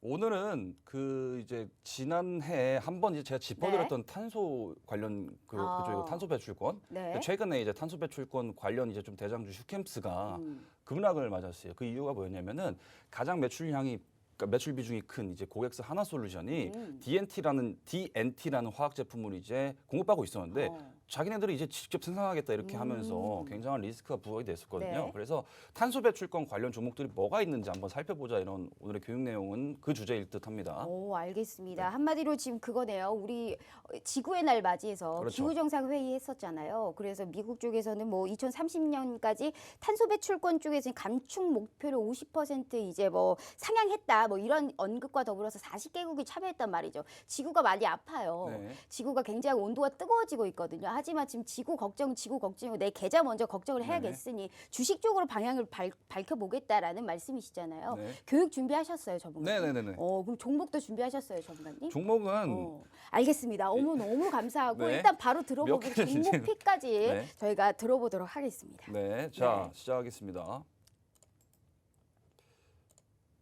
오늘은 그 이제 지난해 한번 이제 제가 짚어드렸던 탄소 관련 그쪽이고 탄소 배출권. 네. 최근에 이제 탄소 배출권 관련 이제 좀 대장주 슈캠스가 급락을 맞았어요. 그 이유가 뭐였냐면은 가장 매출량이 그러니까 매출 비중이 큰 이제 고객사 하나솔루션이 DNT라는 화학 제품을 이제 공급하고 있었는데 자기네들이 이제 직접 생산하겠다 이렇게 하면서 굉장한 리스크가 부각이 됐었거든요. 네. 그래서 탄소 배출권 관련 종목들이 뭐가 있는지 한번 살펴보자 이런 오늘의 교육 내용은 그 주제일 듯합니다. 오, 알겠습니다. 한마디로 지금 그거네요. 우리 지구의 날 맞이해서 그렇죠. 기후정상회의 했었잖아요. 그래서 미국 쪽에서는 뭐 2030년까지 탄소 배출권 쪽에서 감축 목표를 50% 이제 뭐 상향했다. 뭐 이런 언급과 더불어서 40개국이 참여했단 말이죠. 지구가 많이 아파요. 네. 지구가 굉장히 온도가 뜨거워지고 있거든요. 하지만 지금 지구 걱정이고 내 계좌 먼저 걱정을 해야겠으니 주식 쪽으로 방향을 밝혀보겠다라는 말씀이시잖아요. 네. 교육 준비하셨어요, 전문가님? 네네네네. 그럼 종목도 준비하셨어요, 전문가님? 종목은 알겠습니다. 너무 감사하고 네. 일단 바로 몇 들어보고 개를 종목 지금- 피까지 네. 저희가 들어보도록 하겠습니다. 네, 자 네. 시작하겠습니다.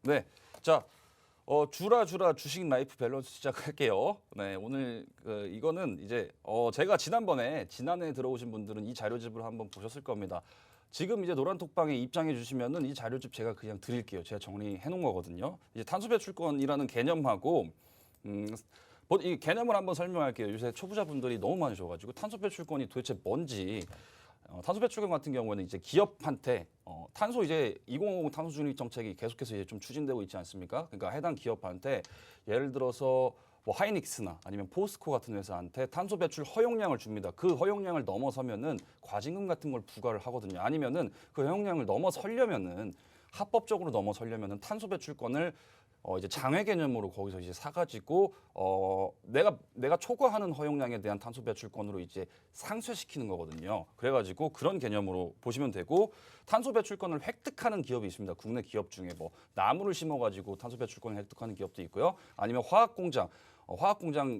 네, 자 주라 주식 라이프 밸런스 시작할게요. 네, 오늘 이거는 이제 제가 지난해 들어오신 분들은 이 자료집을 한번 보셨을 겁니다. 지금 이제 노란톡방에 입장해 주시면은 이 자료집 제가 그냥 드릴게요. 제가 정리해 놓은 거거든요. 이제 탄소 배출권이라는 개념하고 이 개념을 한번 설명할게요. 요새 초보자분들이 너무 많으셔가지고 탄소 배출권이 도대체 뭔지. 탄소 배출권 같은 경우에는 이제 기업한테 탄소 이제 2050 탄소 중립 정책이 계속해서 이제 좀 추진되고 있지 않습니까? 그러니까 해당 기업한테 예를 들어서 뭐 하이닉스나 아니면 포스코 같은 회사한테 탄소 배출 허용량을 줍니다. 그 허용량을 넘어서면은 과징금 같은 걸 부과를 하거든요. 아니면은 그 허용량을 넘어서려면은 합법적으로 넘어서려면은 탄소 배출권을 이제 장외 개념으로 거기서 이제 사가지고 내가 초과하는 허용량에 대한 탄소 배출권으로 이제 상쇄시키는 거거든요. 그래가지고 그런 개념으로 보시면 되고 탄소 배출권을 획득하는 기업이 있습니다. 국내 기업 중에 뭐 나무를 심어가지고 탄소 배출권을 획득하는 기업도 있고요. 아니면 화학공장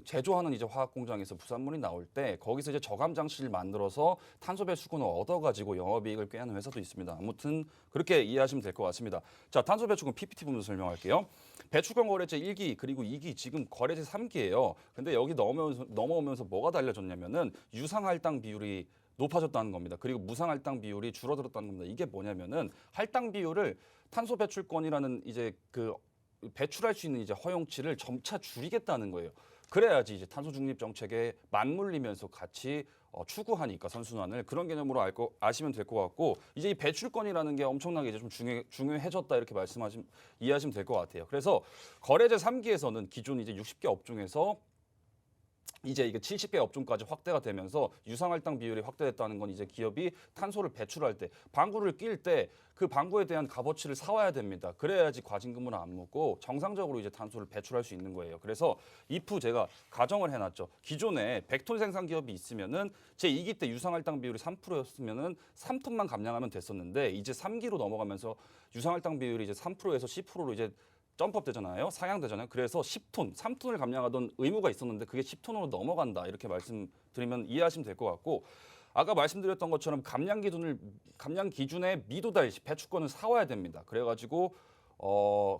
제조하는 이제 화학공장에서 부산물이 나올 때 거기서 이제 저감 장치를 만들어서 탄소 배출권을 얻어가지고 영업이익을 꾀하는 회사도 있습니다. 아무튼 그렇게 이해하시면 될 것 같습니다. 자, 탄소 배출권 PPT 보면서 설명할게요. 배출권 거래제 1기 그리고 2기 지금 거래제 3기예요. 근데 여기 넘어오면서 뭐가 달라졌냐면은 유상할당 비율이 높아졌다는 겁니다. 그리고 무상할당 비율이 줄어들었다는 겁니다. 이게 뭐냐면은 할당 비율을 탄소 배출권이라는 이제 그 배출할 수 있는 이제 허용치를 점차 줄이겠다는 거예요. 그래야지 이제 탄소 중립 정책에 맞물리면서 같이 추구하니까 선순환을 그런 개념으로 아시면 될 것 같고 이제 이 배출권이라는 게 엄청나게 이제 좀 중요해졌다 이렇게 이해하시면 될 것 같아요. 그래서 거래제 3기에서는 기존 이제 60개 업종에서 이제 이게 70개 업종까지 확대가 되면서 유상할당 비율이 확대됐다는 건 이제 기업이 탄소를 배출할 때 방구를 낄 때 그 방구에 대한 값어치를 사와야 됩니다. 그래야지 과징금을 안 묻고 정상적으로 이제 탄소를 배출할 수 있는 거예요. 그래서 이프 제가 가정을 해놨죠. 기존에 100톤 생산 기업이 있으면은 제 2기 때 유상할당 비율이 3%였으면은 3톤만 감량하면 됐었는데 이제 3기로 넘어가면서 유상할당 비율이 이제 3%에서 10%로 이제 점프업 되잖아요. 상향되잖아요. 그래서 10톤, 3톤을 감량하던 의무가 있었는데 그게 10톤으로 넘어간다. 이렇게 말씀드리면 이해하시면 될 것 같고 아까 말씀드렸던 것처럼 감량 기준에 미도달 배출권을 사와야 됩니다. 그래가지고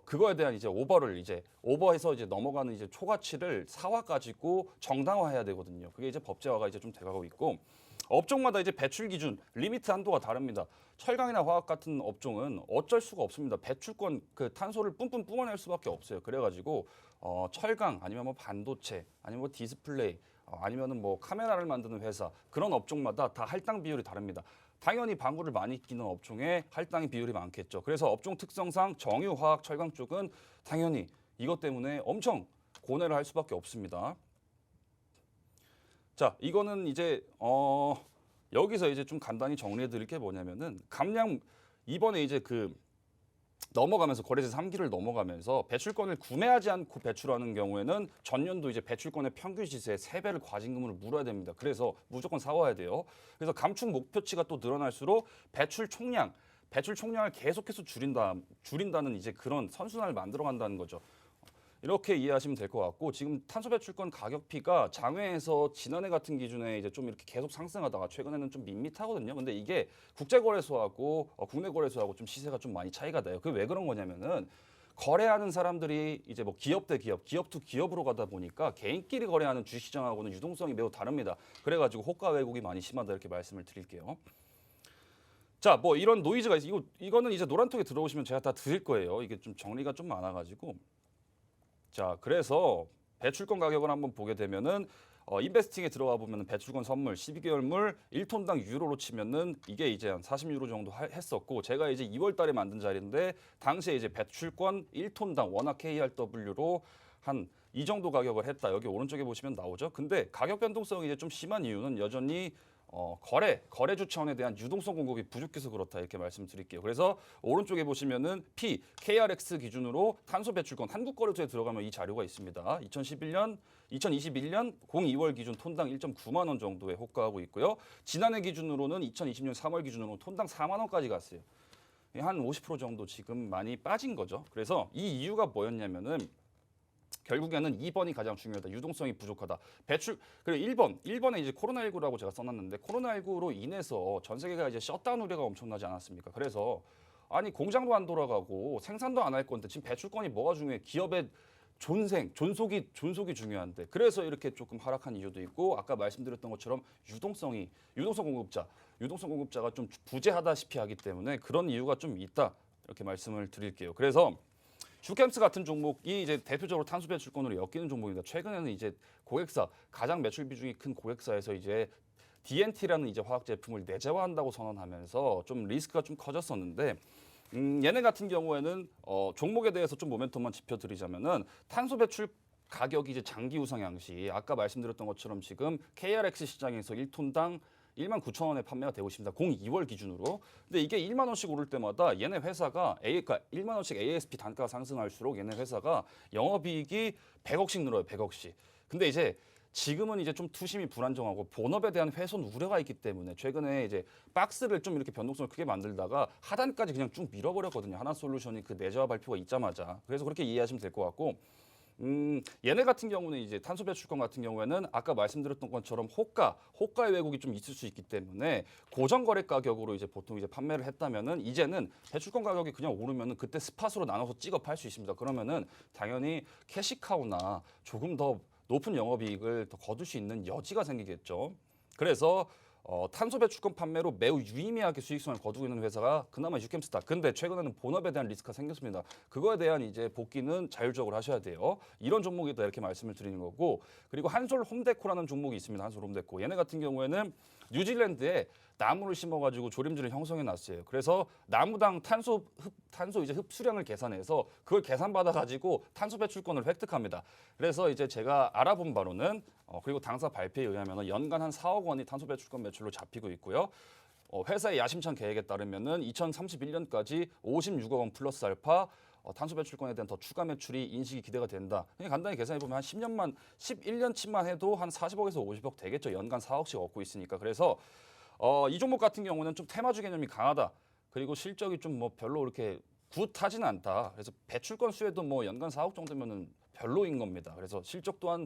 그거에 대한 이제 오버해서 이제 넘어가는 이제 초과치를 사와 가지고 정당화해야 되거든요. 그게 이제 법제화가 이제 좀 돼가고 있고 업종마다 이제 배출 기준 리미트 한도가 다릅니다. 철강이나 화학 같은 업종은 어쩔 수가 없습니다. 배출권 그 탄소를 뿜뿜 뿜어낼 수밖에 없어요. 그래가지고 철강 아니면 뭐 반도체 아니면 뭐 디스플레이 아니면은 뭐 카메라를 만드는 회사 그런 업종마다 다 할당 비율이 다릅니다. 당연히 방구를 많이 끼는 업종에 할당의 비율이 많겠죠. 그래서 업종 특성상 정유, 화학, 철강 쪽은 당연히 이것 때문에 엄청 고뇌를 할 수밖에 없습니다. 자, 이거는 이제 여기서 이제 좀 간단히 정리해 드릴 게 뭐냐면은 감량 이번에 이제 그 넘어가면서 거래세 3기를 넘어가면서 배출권을 구매하지 않고 배출하는 경우에는 전년도 이제 배출권의 평균 시세의 3배를 과징금으로 물어야 됩니다. 그래서 무조건 사와야 돼요. 그래서 감축 목표치가 또 늘어날수록 배출 총량을 계속해서 줄인다는 이제 그런 선순환을 만들어 간다는 거죠. 이렇게 이해하시면 될 것 같고 지금 탄소 배출권 가격피가 장외에서 지난해 같은 기준에 이제 좀 이렇게 계속 상승하다가 최근에는 좀 밋밋하거든요. 근데 이게 국제거래소하고 국내 거래소하고 좀 시세가 좀 많이 차이가 나요. 그게 왜 그런 거냐면은 거래하는 사람들이 이제 뭐 기업 대 기업, 기업 투 기업으로 가다 보니까 개인끼리 거래하는 주시장하고는 유동성이 매우 다릅니다. 그래가지고 호가 왜곡이 많이 심하다 이렇게 말씀을 드릴게요. 자, 뭐 이런 노이즈가 있어요. 이거는 이제 노란톡에 들어오시면 제가 다 드릴 거예요. 이게 좀 정리가 좀 많아가지고. 자, 그래서 배출권 가격을 한번 보게 되면은 인베스팅에 들어가 보면 배출권 선물 12개월물 1톤당 유로로 치면은 이게 이제 한 40유로 정도 했었고 제가 이제 2월 달에 만든 자리인데 당시에 이제 배출권 1톤당 원화 KRW로 한 이 정도 가격을 했다. 여기 오른쪽에 보시면 나오죠. 근데 가격 변동성이 이제 좀 심한 이유는 여전히 거래주 차원에 대한 유동성 공급이 부족해서 그렇다 이렇게 말씀드릴게요. 그래서 오른쪽에 보시면은 KRX 기준으로 탄소 배출권 한국거래소에 들어가면 이 자료가 있습니다. 2021년 02월 기준 톤당 1.9만 원 정도에 호가하고 있고요. 지난해 기준으로는 2020년 3월 기준으로 톤당 4만 원까지 갔어요. 한 50% 정도 지금 많이 빠진 거죠. 그래서 이 이유가 뭐였냐면은 결국에는 2번이 가장 중요하다. 유동성이 부족하다. 그리고 1번에 이제 코로나19라고 제가 써놨는데 코로나19로 인해서 전 세계가 이제 셧다운 우려가 엄청나지 않았습니까? 그래서 아니 공장도 안 돌아가고 생산도 안 할 건데 지금 배출권이 뭐가 중요해? 기업의 존속이 중요한데 그래서 이렇게 조금 하락한 이유도 있고 아까 말씀드렸던 것처럼 유동성 공급자가 좀 부재하다시피 하기 때문에 그런 이유가 좀 있다. 이렇게 말씀을 드릴게요. 그래서 슈캠스 같은 종목이 이제 대표적으로 탄소 배출권으로 엮이는 종목입니다. 최근에는 이제 가장 매출 비중이 큰 고객사에서 이제 DNT라는 이제 화학 제품을 내재화한다고 선언하면서 좀 리스크가 좀 커졌었는데 얘네 같은 경우에는 종목에 대해서 좀 모멘텀만 짚어드리자면은 탄소 배출 가격이 이제 장기 우상향시 아까 말씀드렸던 것처럼 지금 KRX 시장에서 1톤당 19,000원에 판매가 되고 있습니다. 02월 기준으로. 근데 이게 1만 원씩 오를 때마다 얘네 회사가 그러니까 1만 원씩 ASP 단가가 상승할수록 얘네 회사가 영업이익이 100억씩 늘어요. 100억씩. 근데 이제 지금은 이제 좀 투심이 불안정하고 본업에 대한 훼손 우려가 있기 때문에 최근에 이제 박스를 좀 이렇게 변동성을 크게 만들다가 하단까지 그냥 쭉 밀어버렸거든요. 하나솔루션이 그 내재화 발표가 있자마자. 그래서 그렇게 이해하시면 될 것 같고. 얘네 같은 경우는 이제 탄소 배출권 같은 경우에는 아까 말씀드렸던 것처럼 호가의 왜곡이 좀 있을 수 있기 때문에 고정 거래 가격으로 이제 보통 이제 판매를 했다면은 이제는 배출권 가격이 그냥 오르면은 그때 스팟으로 나눠서 찍어 팔 수 있습니다. 그러면은 당연히 캐시카우나 조금 더 높은 영업이익을 더 거둘 수 있는 여지가 생기겠죠. 그래서 탄소 배출권 판매로 매우 유의미하게 수익성을 거두고 있는 회사가 그나마 유캠스타. 근데 최근에는 본업에 대한 리스크가 생겼습니다. 그거에 대한 이제 복귀는 자율적으로 하셔야 돼요. 이런 종목이다 이렇게 말씀을 드리는 거고. 그리고 한솔 홈데코라는 종목이 있습니다. 한솔 홈데코. 얘네 같은 경우에는 뉴질랜드에 나무를 심어가지고 조림지를 형성해 놨어요. 그래서 나무당 탄소 이제 흡수량을 계산해서 그걸 계산받아가지고 탄소 배출권을 획득합니다. 그래서 이제 제가 알아본 바로는 그리고 당사 발표에 의하면 연간 한 4억 원이 탄소 배출권 매출로 잡히고 있고요. 회사의 야심찬 계획에 따르면은 2031년까지 56억 원 플러스 알파 탄소 배출권에 대한 더 추가 매출이 인식이 기대가 된다. 그냥 간단히 계산해 보면 한 11년치만 해도 한 40억에서 50억 되겠죠. 연간 4억씩 얻고 있으니까. 그래서 이 종목 같은 경우는 좀 테마주 개념이 강하다. 그리고 실적이 좀 뭐 별로 이렇게 굿하지는 않다. 그래서 배출권 수에도 뭐 연간 4억 정도면은 별로인 겁니다. 그래서 실적 또한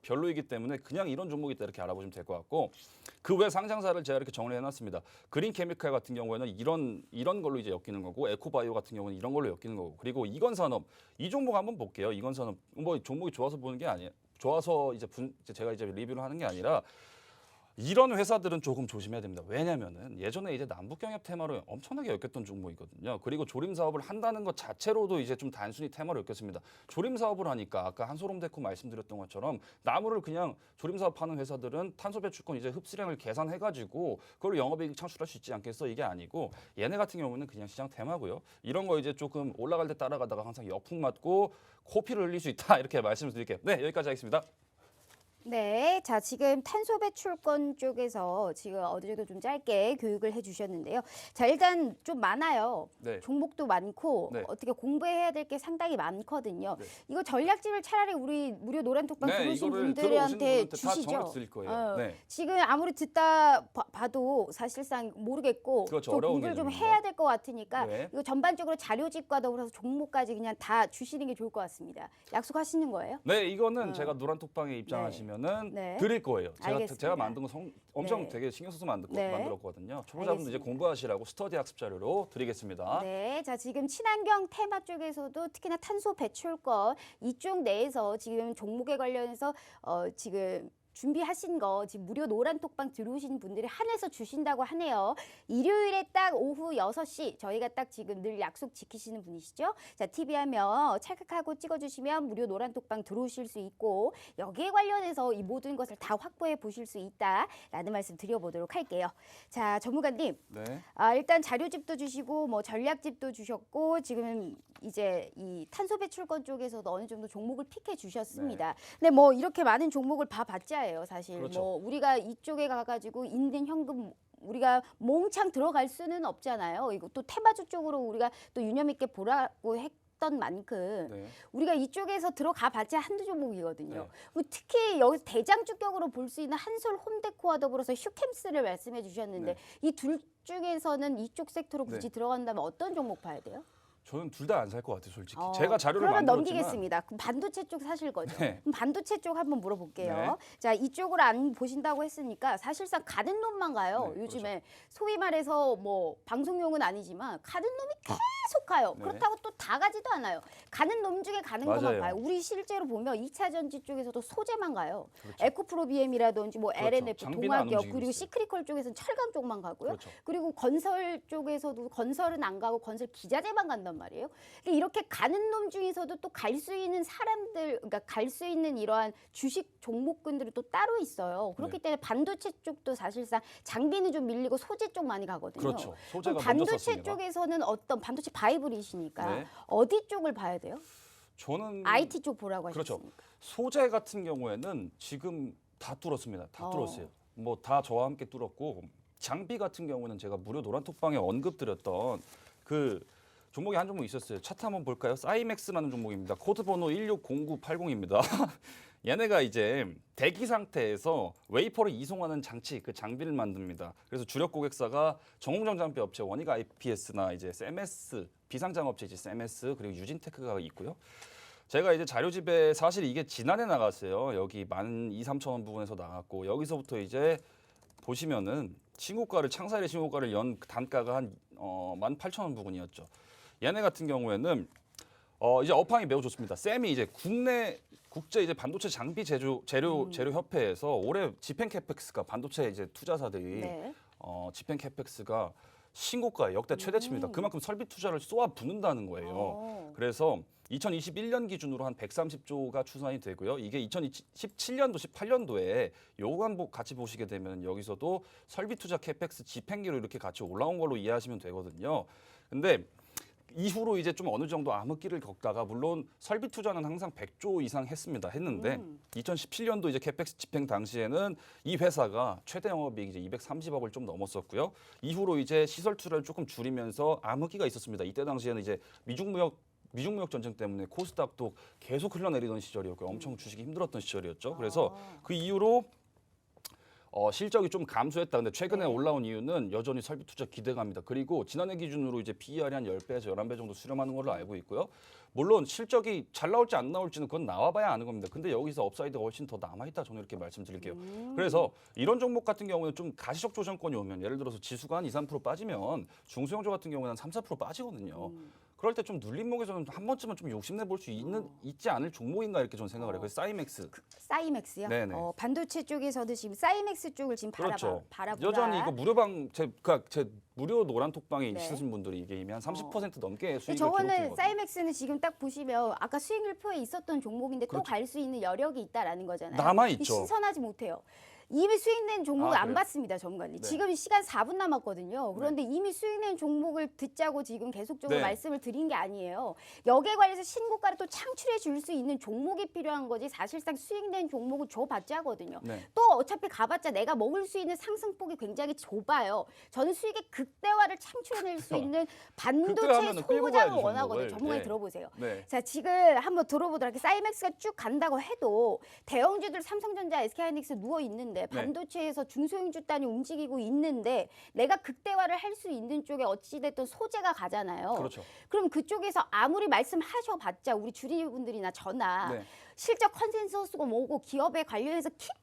별로이기 때문에 그냥 이런 종목이 있다 이렇게 알아보시면 될 것 같고 그 외 상장사를 제가 이렇게 정리해 놨습니다. 그린 케미칼 같은 경우에는 이런 걸로 이제 엮이는 거고 에코바이오 같은 경우는 이런 걸로 엮이는 거고 그리고 이건산업 이 종목 한번 볼게요. 이건산업 뭐 종목이 좋아서 보는 게 아니에요. 좋아서 이제 제가 이제 리뷰를 하는 게 아니라 이런 회사들은 조금 조심해야 됩니다. 왜냐면은 예전에 이제 남북 경협 테마로 엄청나게 엮였던 종목이거든요. 그리고 조림 사업을 한다는 것 자체로도 이제 좀 단순히 테마로 엮였습니다. 조림 사업을 하니까 아까 한솔홈데코 말씀드렸던 것처럼 나무를 그냥 조림 사업하는 회사들은 탄소 배출권 이제 흡수량을 계산해가지고 그걸 영업이익 창출할 수 있지 않겠어 이게 아니고 얘네 같은 경우는 그냥 시장 테마고요. 이런 거 이제 조금 올라갈 때 따라가다가 항상 역풍 맞고 코피를 흘릴 수 있다 이렇게 말씀을 드릴게요. 네 여기까지 하겠습니다. 네, 자 지금 탄소 배출권 쪽에서 지금 어느 정도 좀 짧게 교육을 해주셨는데요. 자 일단 좀 많아요. 네. 종목도 많고 네. 어떻게 공부해야 될 게 상당히 많거든요. 네. 이거 전략집을 차라리 우리 무료 노란톡방 네, 들어오신 이거를 분들한테 들어오신 분들한테 다 주시죠. 정확히 드릴 거예요. 네. 지금 아무리 듣다 봐도 사실상 모르겠고 그렇죠, 좀 어려운 공부를 좀 개념입니다. 해야 될 것 같으니까 네. 이거 전반적으로 자료집과 더불어서 종목까지 그냥 다 주시는 게 좋을 것 같습니다. 약속하시는 거예요? 네, 이거는 제가 노란톡방에 입장하시면은 네. 드릴 거예요. 알겠습니다. 제가 만든 거 엄청 네. 되게 신경 써서 네. 만들었거든요. 초보자분들 이제 알겠습니다. 공부하시라고 스터디 학습 자료로 드리겠습니다. 네, 자 지금 친환경 테마 쪽에서도 특히나 탄소 배출권 이쪽 내에서 지금 종목에 관련해서 지금 준비하신 거 지금 무료 노란톡방 들어오신 분들이 한해서 주신다고 하네요. 일요일에 딱 오후 6시 저희가 딱 지금 늘 약속 지키시는 분이시죠. 자 TV 하면 찰칵하고 찍어주시면 무료 노란톡방 들어오실 수 있고 여기에 관련해서 이 모든 것을 다 확보해 보실 수 있다라는 말씀 드려보도록 할게요. 자 전문가님 네. 일단 자료집도 주시고 뭐 전략집도 주셨고 지금 이제 이 탄소 배출권 쪽에서도 어느 정도 종목을 픽해 주셨습니다. 근데 뭐 이렇게 많은 종목을 봐봤자예요, 사실. 그렇죠. 뭐 우리가 이쪽에 가가지고 있는 현금 우리가 몽창 들어갈 수는 없잖아요. 이거 또 테마주 쪽으로 우리가 또 유념 있게 보라고 했던 만큼 네. 우리가 이쪽에서 들어가 봤자 한두 종목이거든요. 네. 그리고 특히 여기서 대장주격으로 볼 수 있는 한솔 홈데코와 더불어서 휴캠스를 말씀해 주셨는데 네. 이 둘 중에서는 이쪽 섹터로 굳이 네. 들어간다면 어떤 종목 봐야 돼요? 저는 둘 다 안 살 것 같아요, 솔직히. 제가 자료를 그러면 만들었지만 넘기겠습니다. 그럼 반도체 쪽 사실 거죠? 네. 그럼 반도체 쪽 한번 물어볼게요. 네. 자 이쪽으로 안 보신다고 했으니까 사실상 가는 놈만 가요. 네, 요즘에 소위 말해서 뭐 방송용은 아니지만 가는 놈이 계속 가요. 네. 그렇다고 또 다 가지도 않아요. 가는 놈 중에 가는 맞아요. 것만 가요. 우리 실제로 보면 2차 전지 쪽에서도 소재만 가요. 그렇죠. 에코프로비엠이라든지 뭐 그렇죠. LNF, 장비는 안 동학역 움직이고 그리고 있어요. 시크리컬 쪽에서는 철강 쪽만 가고요. 그렇죠. 그리고 건설 쪽에서도 건설은 안 가고 건설 기자재만 간단 말이에요. 그러니까 이렇게 가는 놈 중에서도 또 갈 수 있는 사람들, 그러니까 갈 수 있는 이러한 주식 종목군들이 또 따로 있어요. 그렇기 네. 때문에 반도체 쪽도 사실상 장비는 좀 밀리고 소재 쪽 많이 가거든요. 그렇죠. 소재가 그럼 먼저 반도체 썼습니다. 쪽에서는 어떤 반도체 바이블이시니까 네. 어디 쪽을 봐야 돼요? 저는 IT 쪽 보라고 그렇죠. 하셨으니까. 소재 같은 경우에는 지금 다 뚫었습니다. 다 뚫었어요. 뭐 다 저와 함께 뚫었고 장비 같은 경우는 제가 무료 노란톡방에 언급드렸던 그 종목이 한 종목 있었어요. 차트 한번 볼까요? 사이맥스라는 종목입니다. 코드 번호 160980입니다. 얘네가 이제 대기 상태에서 웨이퍼를 이송하는 장치, 그 장비를 만듭니다. 그래서 주력 고객사가 정홍정 장비 업체 원익 IPS나 이제 CMS, 비상장 업체 이제 CMS 그리고 유진테크가 있고요. 제가 이제 자료집에 사실 이게 지난해 나갔어요. 여기 12,000~13,000원 부분에서 나갔고 여기서부터 이제 보시면은 신고가를 창사일의 신고가를 연 단가가 한 18,000원 부근이었죠. 얘네 같은 경우에는 이제 업황이 매우 좋습니다. 쌤이 이제 국제 이제 반도체 장비 재료 협회에서 올해 집행 캐펙스가 반도체 이제 투자사들이 네. 집행 캐펙스가 신고가 역대 최대치입니다. 그만큼 설비 투자를 쏘아 붓는다는 거예요. 그래서 2021년 기준으로 한 130조가 추산이 되고요. 이게 2017년도, 18년도에 요거 같이 보시게 되면 여기서도 설비 투자 캐펙스 집행기로 이렇게 같이 올라온 걸로 이해하시면 되거든요. 근데 이후로 이제 좀 어느 정도 암흑기를 겪다가 물론 설비 투자는 항상 100조 이상 했는데 2017년도 이제 캐펙스 집행 당시에는 이 회사가 최대 영업이익 이제 230억을 좀 넘었었고요. 이후로 이제 시설 투자를 조금 줄이면서 암흑기가 있었습니다. 이때 당시에는 이제 미중 무역 전쟁 때문에 코스닥도 계속 흘러내리던 시절이었고 엄청 주식이 힘들었던 시절이었죠. 그래서 그 이후로 실적이 좀 감소했다. 근데 최근에 올라온 이유는 여전히 설비 투자 기대감입니다. 그리고 지난해 기준으로 이제 PER이 한 10배에서 11배 정도 수렴하는 걸로 알고 있고요. 물론 실적이 잘 나올지 안 나올지는 그건 나와봐야 아는 겁니다. 근데 여기서 업사이드가 훨씬 더 남아있다. 저는 이렇게 말씀드릴게요. 그래서 이런 종목 같은 경우는 좀 가시적 조정권이 오면 예를 들어서 지수가 한 2~3% 빠지면 중소형주 같은 경우는 한 3~4% 빠지거든요. 그럴 때 좀 눌림목에서는 한 번쯤은 좀 욕심내 볼 수 있지 않을 종목인가 이렇게 저는 생각을 해요. 그래서 사이맥스. 사이맥스요? 네네. 반도체 쪽에서도 지금 사이맥스 쪽을 지금 그렇죠. 바라보다. 여전히 이거 무료방 제 무료 노란톡방에 있으신 분들이 이게 이미 한 30% 넘게 수익을 저거는 기록했거든요. 사이맥스는 지금 딱 보시면 아까 수익률표에 있었던 종목인데 또 그렇죠. 갈 수 있는 여력이 있다라는 거잖아요. 남아 있죠. 신선하지 못해요. 이미 수익낸 종목을 안 그래요? 봤습니다, 전문가님. 네. 지금 시간 4분 남았거든요. 그런데 이미 수익낸 종목을 듣자고 지금 계속적으로 네. 말씀을 드린 게 아니에요. 여기에 관해서 신고가를 또 창출해 줄 수 있는 종목이 필요한 거지 사실상 수익낸 종목을 줘봤자 하거든요. 네. 또 어차피 가봤자 내가 먹을 수 있는 상승폭이 굉장히 좁아요. 저는 수익의 극대화를 창출해낼 수 있는 반도체 극대화하면은 끌고 소부장을 가야지, 원하거든요. 종목을. 전문가님 네. 들어보세요. 네. 자, 지금 한번 들어보도록 할게요. 사이맥스가 쭉 간다고 해도 대형주들 삼성전자, SK하이닉스 누워 있는데 반도체에서 중소형주 단위 움직이고 있는데 내가 극대화를 할 수 있는 쪽에 어찌됐든 소재가 가잖아요. 그렇죠. 그럼 그쪽에서 아무리 말씀하셔봤자 우리 주리분들이나 저나 네. 실적 컨센서스가 뭐고 기업에 관련해서 깊게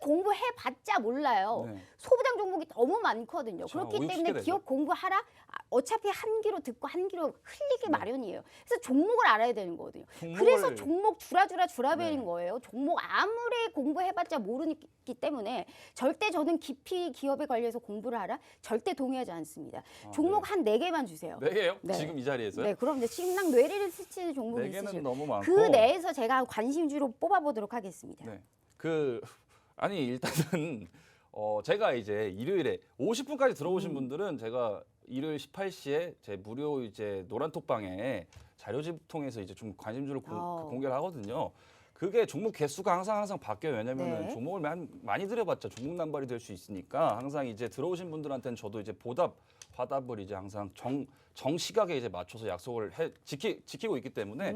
공부해봤자 몰라요. 네. 소부장 종목이 너무 많거든요. 그렇죠. 그렇기 오육시대 때문에 되죠. 기업 공부하라. 어차피 한 귀로 듣고 한 귀로 흘리기 네. 마련이에요. 그래서 종목을 알아야 되는 거거든요. 종목을- 그래서 종목 주라벨인 네. 거예요. 종목 아무리 공부해봤자 모르기 때문에 절대 저는 깊이 기업에 관련해서 공부를 하라. 절대 동의하지 않습니다. 종목 한 4개만 주세요. 4개요? 네. 지금 이 자리에서요? 네, 그럼 이제 심랑 뇌리를 스치는 종목이 4개는 있으시죠. 너무 많고. 그 내에서 제가 관심주로 뽑아보도록 하겠습니다. 네. 아니 일단은 제가 이제 일요일에 50분까지 들어오신 분들은 제가 일요일 18시에 제 무료 이제 노란톡방에 자료집 통해서 이제 좀 관심주를 공개를 하거든요. 그게 종목 개수가 항상 바뀌어요. 왜냐면은 네. 종목을 많이 들여봤자 종목 남발이 될 수 있으니까 항상 이제 들어오신 분들한테는 저도 이제 화답을 이제 항상 정시각에 이제 맞춰서 약속을 지키고 있기 때문에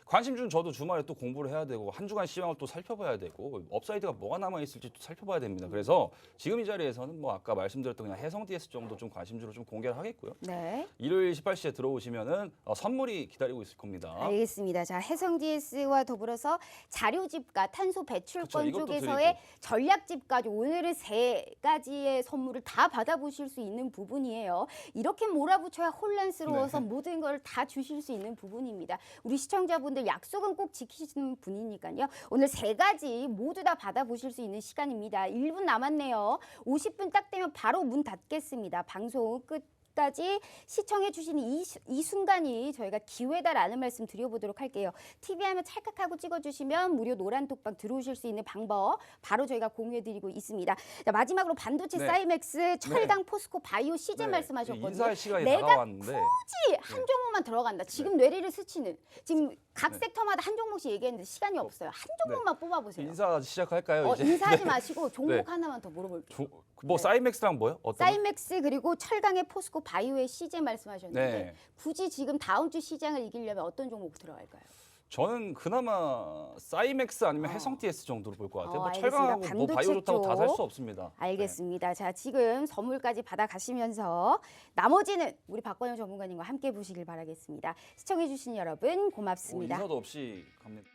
관심주는 저도 주말에 또 공부를 해야 되고 한 주간 시황을 또 살펴봐야 되고 업사이드가 뭐가 남아 있을지 또 살펴봐야 됩니다. 그래서 지금 이 자리에서는 뭐 아까 말씀드렸던 그냥 해성 DS 정도 좀 관심주로 좀 공개를 하겠고요. 네. 일요일 18시에 들어오시면은 선물이 기다리고 있을 겁니다. 알겠습니다. 자, 해성 DS와 더불어서 자료집과 탄소 배출권 그쵸, 이것도 쪽에서의 드리고. 전략집까지 오늘은 3가지의 선물을 다 받아보실 수 있는 부분이에요. 이렇게 몰아붙여야 혼란스러워서 네. 모든 걸 다 주실 수 있는 부분입니다. 우리 시청자분들 약속은 꼭 지키시는 분이니까요. 오늘 3가지 모두 다 받아보실 수 있는 시간입니다. 1분 남았네요. 50분 딱 되면 바로 문 닫겠습니다. 방송 끝. 끝까지 시청해 주시는 이 순간이 저희가 기회다라는 말씀 드려보도록 할게요. TV 하면 찰칵하고 찍어주시면 무료 노란 톡방 들어오실 수 있는 방법 바로 저희가 공유해드리고 있습니다. 자, 마지막으로 반도체 네. 사이맥스, 철강, 네. 포스코, 바이오, 시젠 네. 말씀하셨거든요. 인사할 시간이 내가 다가왔는데 굳이 한 종목만 들어간다. 지금 뇌리를 스치는 지금 각 네. 섹터마다 한 종목씩 얘기했는데 시간이 없어요. 한 종목만 뽑아보세요. 인사 시작할까요? 이제 인사하지 마시고 종목 네. 하나만 더 물어볼게요. 뭐 네. 사이맥스랑 뭐요? 어떤? 사이맥스 그리고 철강의 포스코, 바이오의 시젠 말씀하셨는데 네. 굳이 지금 다음 주 시장을 이기려면 어떤 종목 들어갈까요? 저는 그나마 사이맥스 아니면 해성 TS 정도로 볼 것 같아요. 뭐 알겠습니다. 철강하고 뭐 반도체 바이오 좋다고 다 살 쪽. 수 없습니다. 알겠습니다. 자, 지금 선물까지 받아가시면서 나머지는 우리 박건영 전문가님과 함께 보시길 바라겠습니다. 시청해주신 여러분 고맙습니다. 인사도 없이 갑니다.